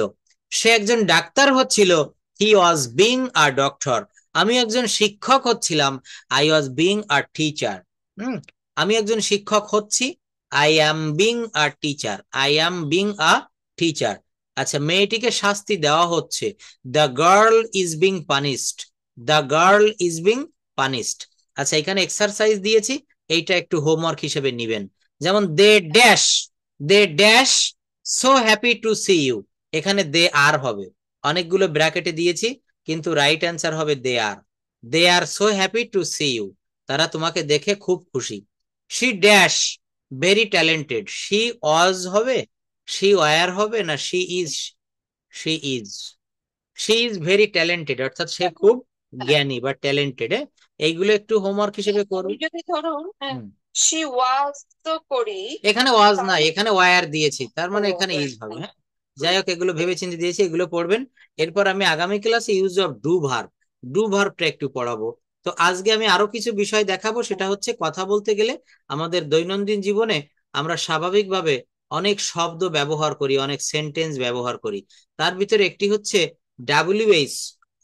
সে একজন ডাক্তার হচ্ছিল, হি ওয়াজ বিং আ ডক্টর। আমি একজন শিক্ষক হচ্ছিলাম, I was being a teacher. হুম, আমি একজন শিক্ষক হচ্ছি, I am being a teacher, I am being a teacher. আচ্ছা, মেয়েটিকে শাস্তি দেওয়া হচ্ছে, the girl is being punished, the girl is being punished. আচ্ছা, এখানে এক্সারসাইজ দিয়েছি, এইটা একটু হোমওয়ার্ক হিসেবে নিবেন। যেমন they dash, they dash so happy to see you, এখানে দে আর হবে, অনেকগুলো ব্র্যাকেটে দিয়েছি, কিন্তু রাইট অ্যান্সার হবে they are. They are so happy to see you, তারা তোমাকে দেখে খুব খুশি। She dash very talented, she was হবে, শি ওয়ার হবে, না she is? She is, she is very talented, অর্থাৎ সে খুব জ্ঞানী বা ট্যালেন্টেড। এইগুলো একটু হোমওয়ার্ক হিসেবে করুন। যদি ধরুন হুম, শি ওয়াজ তো করি, এখানে ওয়াজ নাই, তাহলে এখানে ওয়ার দিয়েছি, তার ও মানে এখানে ইজ হবে। হ্যাঁ, যাই হোক, এগুলো ভেবেচিন্তে দিয়েছি, এগুলো পড়বেন। এরপর আমি আগামী ক্লাসে use of do verb, do ভার্বটা একটু পড়াবো। তো আজকে আমি আরো কিছু বিষয় দেখাবো, সেটা হচ্ছে কথা বলতে গেলে আমাদের দৈনন্দিন জীবনে আমরা স্বাভাবিকভাবে অনেক শব্দ ব্যবহার করি, অনেক সেন্টেন্স ব্যবহার করি। তার ভিতরে একটি হচ্ছে ডাব্লিউএইচ,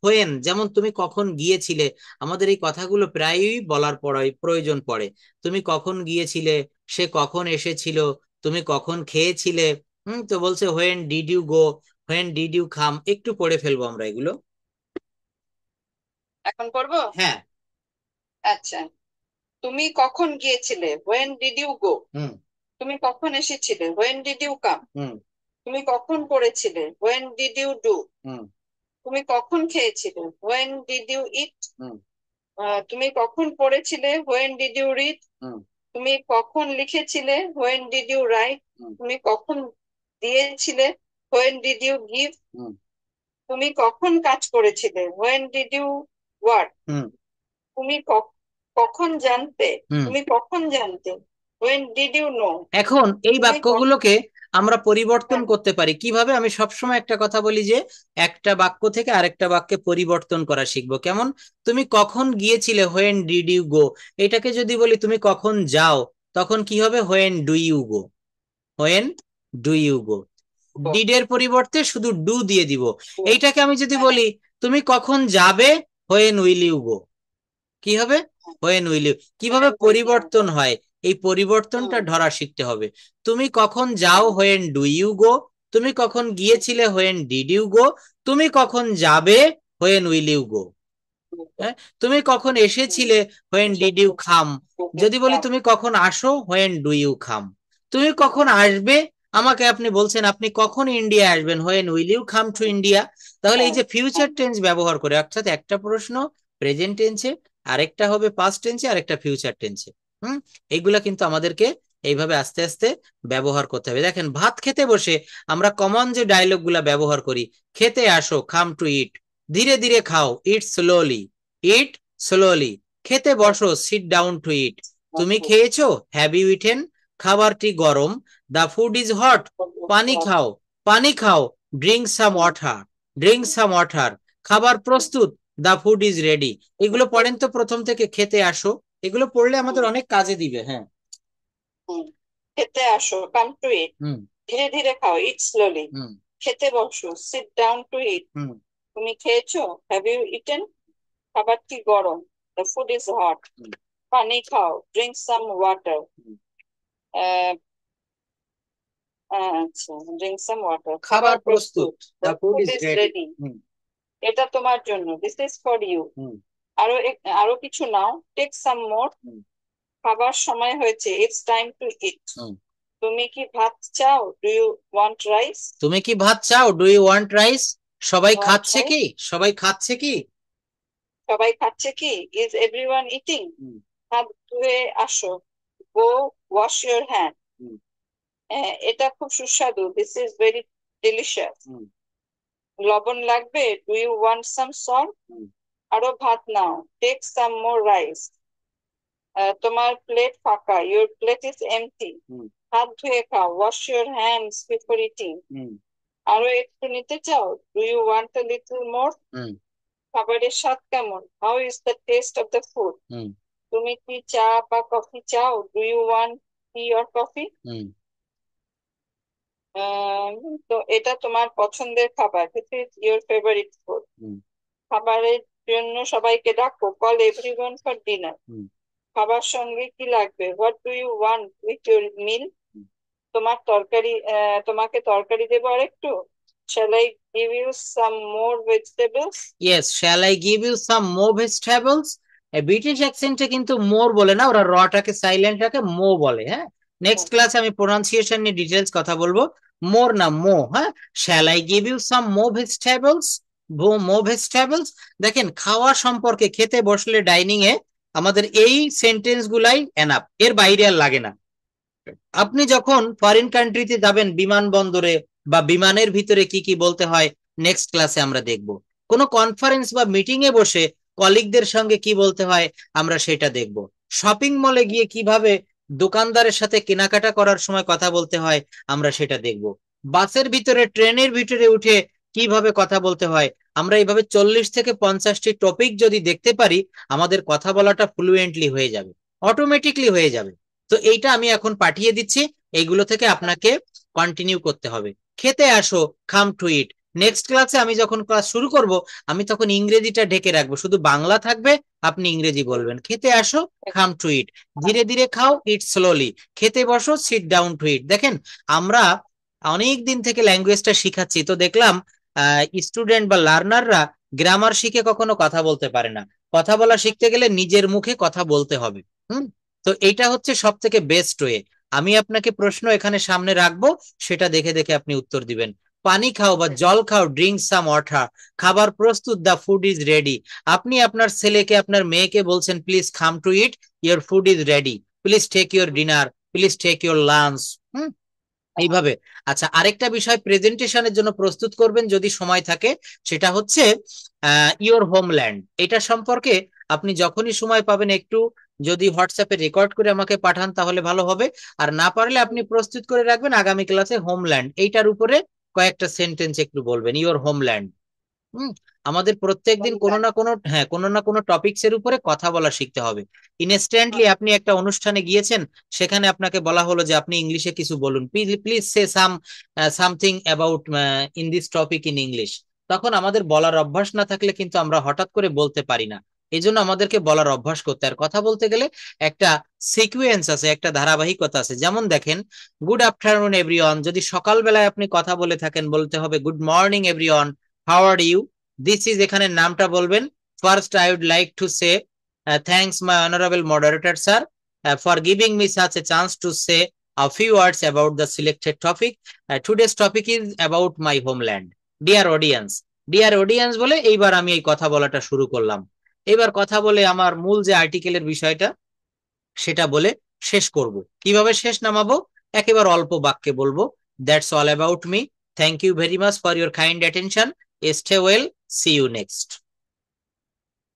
হোয়েন, যেমন তুমি কখন গিয়েছিলে, আমাদের এই কথাগুলো প্রায়ই বলার প্রয়োজন পড়ে। তুমি কখন গিয়েছিলে, সে কখন এসেছিল, তুমি কখন খেয়েছিলে। তো বলছে when did you go, when did you come, একটু পড়ে ফেলবো আমরা এগুলো। এখন করবো। হ্যাঁ। আচ্ছা, তুমি কখন গিয়েছিলে, হোয়েন ডিড ইউ গো? হুম। তুমি কখন এসেছিলে, হোয়েন ডিড ইউ কাম? হুম। তুমি কখন পড়েছিলে, হোয়েন ডিড ইউ ডু? হুম। তুমি কখন খেয়েছিলে, হোয়েন ডিড ইউ ইট? হুম। তুমি কখন পড়েছিলে, হোয়েন ডিড ইউ রিড? হুম। তুমি কখন লিখেছিলে, হোয়েন ডিড ইউ রাইট? হুম। তুমি কখন দিয়েছিলে, হোয়েন ডিড ইউ গিভ? হুম। তুমি কখন কাজ করেছিলে, হোয়েন ডিড ইউ ওয়ার্ক? হুম। তুমি কখন জানতে, হুম। তুমি কখন জানতে, হোয়েন ডিড ইউ নো? এখন এই তুমি বাক্যগুলোকে আমরা পরিবর্তন করতে পারি কিভাবে? আমি সবসময় একটা কথা বলি যে একটা বাক্য থেকে আরেকটা বাক্যে পরিবর্তন করা শিখবো। কেমন? তুমি কখন গিয়েছিলে, হোয়েন ডিড ইউ গো, এটাকে যদি বলি তুমি কখন যাও, তখন কি হবে? When do you go, when do you go. Did এর পরিবর্তে শুধু ডু দিয়ে দিব। এইটাকে আমি যদি বলি তুমি কখন যাবে, হোয়েন উইল ইউ গো, কি হবে? When will you. কিভাবে পরিবর্তন হয়, এই পরিবর্তনটা ধরা শিখতে হবে। তুমি কখন যাও, হোয়েন ডু ইউ গো। তুমি কখন গিয়েছিলে, হোয়েন ডিড ইউ গো। তুমি কখন যাবে, হোয়েন উইল ইউ গো। হ্যাঁ, তুমি কখন এসেছিলে, হোয়েন ডিড ইউ কাম। যদি বলি তুমি কখন আসো, হোয়েন ডু ইউ কাম। তুমি কখন আসবে, আমাকে আপনি বলছেন আপনি কখন ইন্ডিয়া আসবেন, when will you come to India. তাহলে এই যে ফিউচার টেন্স ব্যবহার করে, অর্থাৎ একটা প্রশ্ন প্রেজেন্ট টেন্সে, আরেকটা হবে পাস্ট টেন্সে, আরেকটা ফিউচার টেন্সে। হুম, এইগুলা কিন্তু আমাদেরকে এইভাবে আস্তে আস্তে ব্যবহার করতে হবে। দেখেন, ভাত খেতে বসে আমরা কমন যে ডায়লগ গুলা ব্যবহার করি, খেতে আসো, কাম টু ইট, ধীরে ধীরে খাও, ইট স্লোলি, ইট স্লোলি। খেতে বসো, সিট ডাউন টু ইট। তুমি খেয়েছো, হ্যাভ ইউ ইটেন, খাবারটি গরম। দ্য ফুড ইজ হট, পানি খাও, পানি খাও। Drink some water, drink some water. খাবার প্রস্তুত, দ্য ফুড ইজ রেডি। এগুলো পড়েন তো প্রথম থেকে, খেতে আসো। এগুলো পড়লে আমাদের অনেক কাজে দিবে। হ্যাঁ, খেতে আসো, কাম টু ইট। হুম ধীরে ধীরে খাও, ইট স্লোলি। হুম খেতে বসো, সিট ডাউন টু ইট। হুম তুমি খেয়েছো, হ্যাভ ইউ ইটেন, খাবারটি গরম। দ্য ফুড ইজ হট, হুম পানি খাও, ড্রিঙ্ক সাম ওয়াটার। হুম। আচ্ছা, ড্রিঙ্ক সাম ওয়াটার। খাবার খাবার প্রস্তুত, প্রস্তুত, the the food food is is ready. Ready. হুম এটা তোমার জন্য, দিস ইজ ফর ইউ। হুম আরো কিছু নাও, টেক সাম মোর। হুম খাবার সময় হয়েছে, ইটস টাইম টু ইট। হুম। তুমি কি ভাত চাও, ডু ইউ ওয়ান্ট রাইস? তুমি কি ভাত চাও, ডু ইউ ওয়ান্ট রাইস? সবাই ওয়ান্ট খাচ্ছে রাইস, কি? সবাই খাচ্ছে কি? সবাই খাচ্ছে কি? Is everyone eating? হুম হাত ধুয়ে আসো, গো ওয়াশ ইউর হ্যান্ড। হুম এটা খুব সুস্বাদু, দিস ইজ ভেরি ডিলিশিয়াস। হুম লবণ লাগবে, do you want some salt? হুম আরো ভাত নাও, টেক সাম মোর রাইস। তোমার প্লেট ফাঁকা, ইউর প্লেট ইজ এমটি। হুম হাত ধুয়ে খাও, wash your hands before eating. হুম আরো একটু নিতে চাও, do you want a little more? হুম খাবারের স্বাদ কেমন, how is the taste of the food? হুম তুমি কি চা বা কফি চাও, do you want tea or coffee? হুম তো এটা তোমার পছন্দের খাবার, this is your favourite food. হুম খাবারের জন্য সবাইকে ডাকো, কল এভরিওয়ান ফর ডিনার। হুম খাবার সঙ্গে কি লাগবে, what do you want with your meal? তোমাকে তরকারি দেবো আরেকটু, shall I give you some more vegetables? Yes, shall I give you some more vegetables. British অ্যাকসেন্টে কিন্তু মোর বলে না, ওরা রটাকে সাইলেন্ট রাখে, মো বলে। হ্যাঁ, নেক্সট ক্লাসে আমি প্রোনাউন্সিয়েশন নিয়ে ডিটেলস কথা বলবো। মোর না মো। হ্যাঁ, shall I give you some more vegetables, more vegetables. দেখেন, খাওয়া সম্পর্কে, খেতে বসলে ডাইনিং এ আমাদের এই সেন্টেন্স গুলাই এনাফ, এর বাইরে আর লাগে না। আপনি যখন ফরেন কান্ট্রিতে যাবেন, বিমানবন্দরে বা বিমানের ভিতরে কি কি বলতে হয়, নেক্সট ক্লাসে আমরা দেখব। কোনো কনফারেন্স বা মিটিং এ বসে কলিগদের সঙ্গে কি বলতে হয়, আমরা সেটা দেখব। শপিং মলে গিয়ে কিভাবে দোকানদারের সাথে কেনাকাটা করার সময় কথা বলতে হয়, আমরা সেটা দেখব। বাসের ভিতরে, ট্রেনের ভিতরে উঠে কিভাবে কথা বলতে হয়, আমরা এইভাবে 40 থেকে 50টি টপিক যদি দেখতে পারি, আমাদের কথা বলাটা ফ্লুয়েন্টলি হয়ে যাবে, অটোমেটিকলি হয়ে যাবে। তো এইটা আমি এখন পাঠিয়ে দিচ্ছি, এইগুলো থেকে আপনাকে কন্টিনিউ করতে হবে। খেতে আসো, কাম টু ইট। নেক্সট ক্লাসে আমি যখন ক্লাস শুরু করব, আমি তখন ইংরেজিটা ঢেকে রাখবো, শুধু বাংলা থাকবে, আপনি ইংরেজি বলবেন। খেতে আসো, কাম টু ইট। ধীরে ধীরে খাও, ইট স্লোলি। খেতে বসো, সিট ডাউন টু ইট। দেখেন, আমরা অনেক দিন থেকে ল্যাঙ্গুয়েজটা শিখাচ্ছি, তো দেখলাম স্টুডেন্ট বা লার্নাররা গ্রামার শিখে কখনো কথা বলতে পারে না। কথা বলা শিখতে গেলে নিজের মুখে কথা বলতে হবে। হুম। তো এইটা হচ্ছে সব থেকে বেস্ট ওয়ে। আমি আপনাকে প্রশ্ন এখানে সামনে রাখবো, সেটা দেখে দেখে আপনি উত্তর দিবেন। পানি খাও বা জল খাও, ড্রিঙ্ক সাম ওয়াটার। খাবার প্রস্তুত, দ্য ফুড ইজ রেডি। আপনি আপনার ছেলেকে, আপনার মেয়েকে বলছেন, please come to eat, your food is ready. Please take your dinner, please take your lunch. হুম, এইভাবে। আচ্ছা, আরেকটা বিষয় প্রেজেন্টেশনের জন্য প্রস্তুত করবেন যদি সময় থাকে, সেটা হচ্ছে ইওর হোমল্যান্ড। এটা সম্পর্কে আপনি যখনই সময় পাবেন, একটু যদি হোয়াটসঅ্যাপে রেকর্ড করে আমাকে পাঠান তাহলে ভালো হবে। আর না পারলে আপনি প্রস্তুত করে রাখবেন, আগামী ক্লাসে হোমল্যান্ড এইটার উপরে কয়েকটা সেন্টেন্স একটু বলবেন, ইওর হোমল্যান্ড। হুম। আমাদের প্রত্যেকদিন কোনো না কোনো, হ্যাঁ, কোনো না কোনো টপিকস এর উপরে কথা বলা শিখতে হবে। ইনস্ট্যান্টলি আপনি একটা অনুষ্ঠানে গিয়েছেন, সেখানে আপনাকে বলা হলো যে আপনি ইংলিশে কিছু বলুন, please please say something about in this topic in English. তখন আমাদের বলার অভ্যাস না থাকলে কিন্তু আমরা হঠাৎ করে বলতে পারি না। এই জন্য আমাদেরকে বলার অভ্যাস করতে, আর কথা বলতে গেলে একটা সিকুয়েন্স আছে, একটা ধারাবাহিকতা আছে। যেমন দেখেন, গুড আফটারনুন এভরিওয়ান, যদি সকালবেলায় আপনি কথা বলে থাকেন, বলতে হবে good morning everyone, how are you. This is, এখানে নামটা বলবেন। First I would like to say thanks my honourable moderator sir for giving me such a chance to say a few words about the selected topic. Today's topic is about my homeland. Dear audience, dear audience বলে এইবার আমি এই কথা বলাটা শুরু করলাম। এবার কথা বলে আমার মূল যে আর্টিকেলের বিষয়টা, সেটা বলে শেষ করব। কিভাবে শেষ নামাবো? একেবারে অল্প বাক্যে বলবো, that's all about me, thank you very much for your kind attention. Stay well, see you next,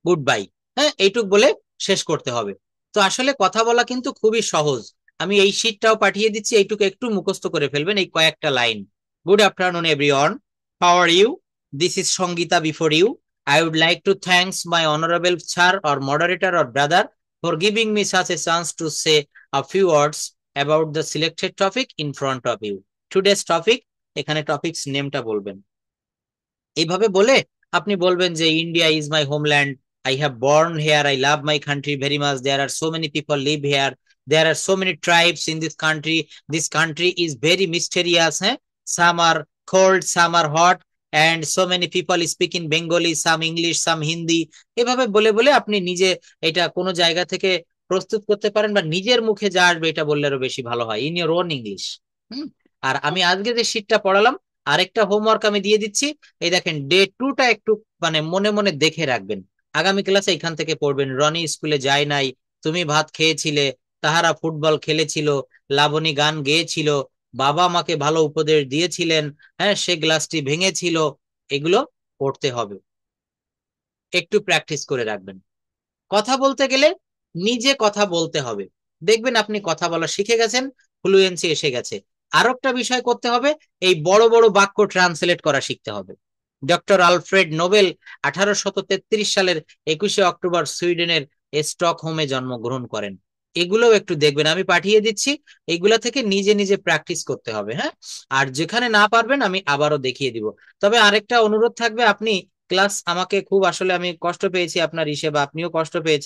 goodbye. হ্যাঁ, এইটুক বলে শেষ করতে হবে। তো আসলে কথা বলা কিন্তু খুবই সহজ। আমি এই শীটটাও পাঠিয়ে দিচ্ছি, এইটুকু একটু মুখস্থ করে ফেলবেন, এই কয়েকটা line. Good afternoon everyone, how are you, this is Sangeeta before you, I would like to thanks my honorable sir or moderator or brother for giving me such a chance to say a few words about the selected topic in front of you. Today's topic, এখানে topics নেমটা বলবেন। এইভাবে বলে আপনি বলবেন যে India is my homeland, I have born here, I love my country very much, there are so many people live here, there are so many tribes in this country is very mysterious, হ্যাঁ, some are cold, some are hot, and so many people speak in Bengali, some English, some Hindi. এভাবে বলে বলে আপনি নিজে এটা কোনো জায়গা থেকে প্রস্তুত করতে পারেন, বা নিজের মুখে যা আসবে এটা বললে আরো বেশি ভালো হয়, ইন ইয়োর ওন ইংলিশ। আর আমি আজকে যে শীটটা পড়ালাম, আরেকটা হোমওয়ার্ক আমি দিয়ে দিচ্ছি। এই দেখেন, ডে 2টা একটু মানে মনে মনে দেখে রাখবেন। আগামী ক্লাসে এখান থেকে পড়বেন, রনি স্কুলে যায় নাই, তুমি ভাত খেয়েছিলে, তাহারা ফুটবল খেলেছিল, লাবণী গান গেয়েছিল, বাবা মাকে ভালো উপদেশ দিয়েছিলেন, হ্যাঁ, সে গ্লাসটি ভেঙেছিল। এগুলো পড়তে হবে, একটু প্র্যাকটিস করে রাখবেন। কথা বলতে গেলে নিজে কথা বলতে হবে, দেখবেন আপনি কথা বলা শিখে গেছেন, ফ্লুয়েন্সি এসে গেছে। আরো একটা বিষয় করতে হবে, এই বড় বড় বাক্য ট্রান্সলেট করা শিখতে হবে। ডক্টর আলফ্রেড নোবেল 1833 সালের 21শে অক্টোবর সুইডেনের স্টকহোমে জন্মগ্রহণ করেন। এগুলোও একটু দেখবেন, আমি পাঠিয়ে দিচ্ছি, এগুলা থেকে নিজে নিজে প্র্যাকটিস করতে হবে। হ্যাঁ, আর যেখানে না পারবেন আমি আবারও দেখিয়ে দিব। তবে আরেকটা অনুরোধ থাকবে, আপনি ক্লাস আমাকে খুব আসলে আমি কষ্ট পেয়েছি আপনার হিসেবে, আপনিও কষ্ট পেয়েছেন।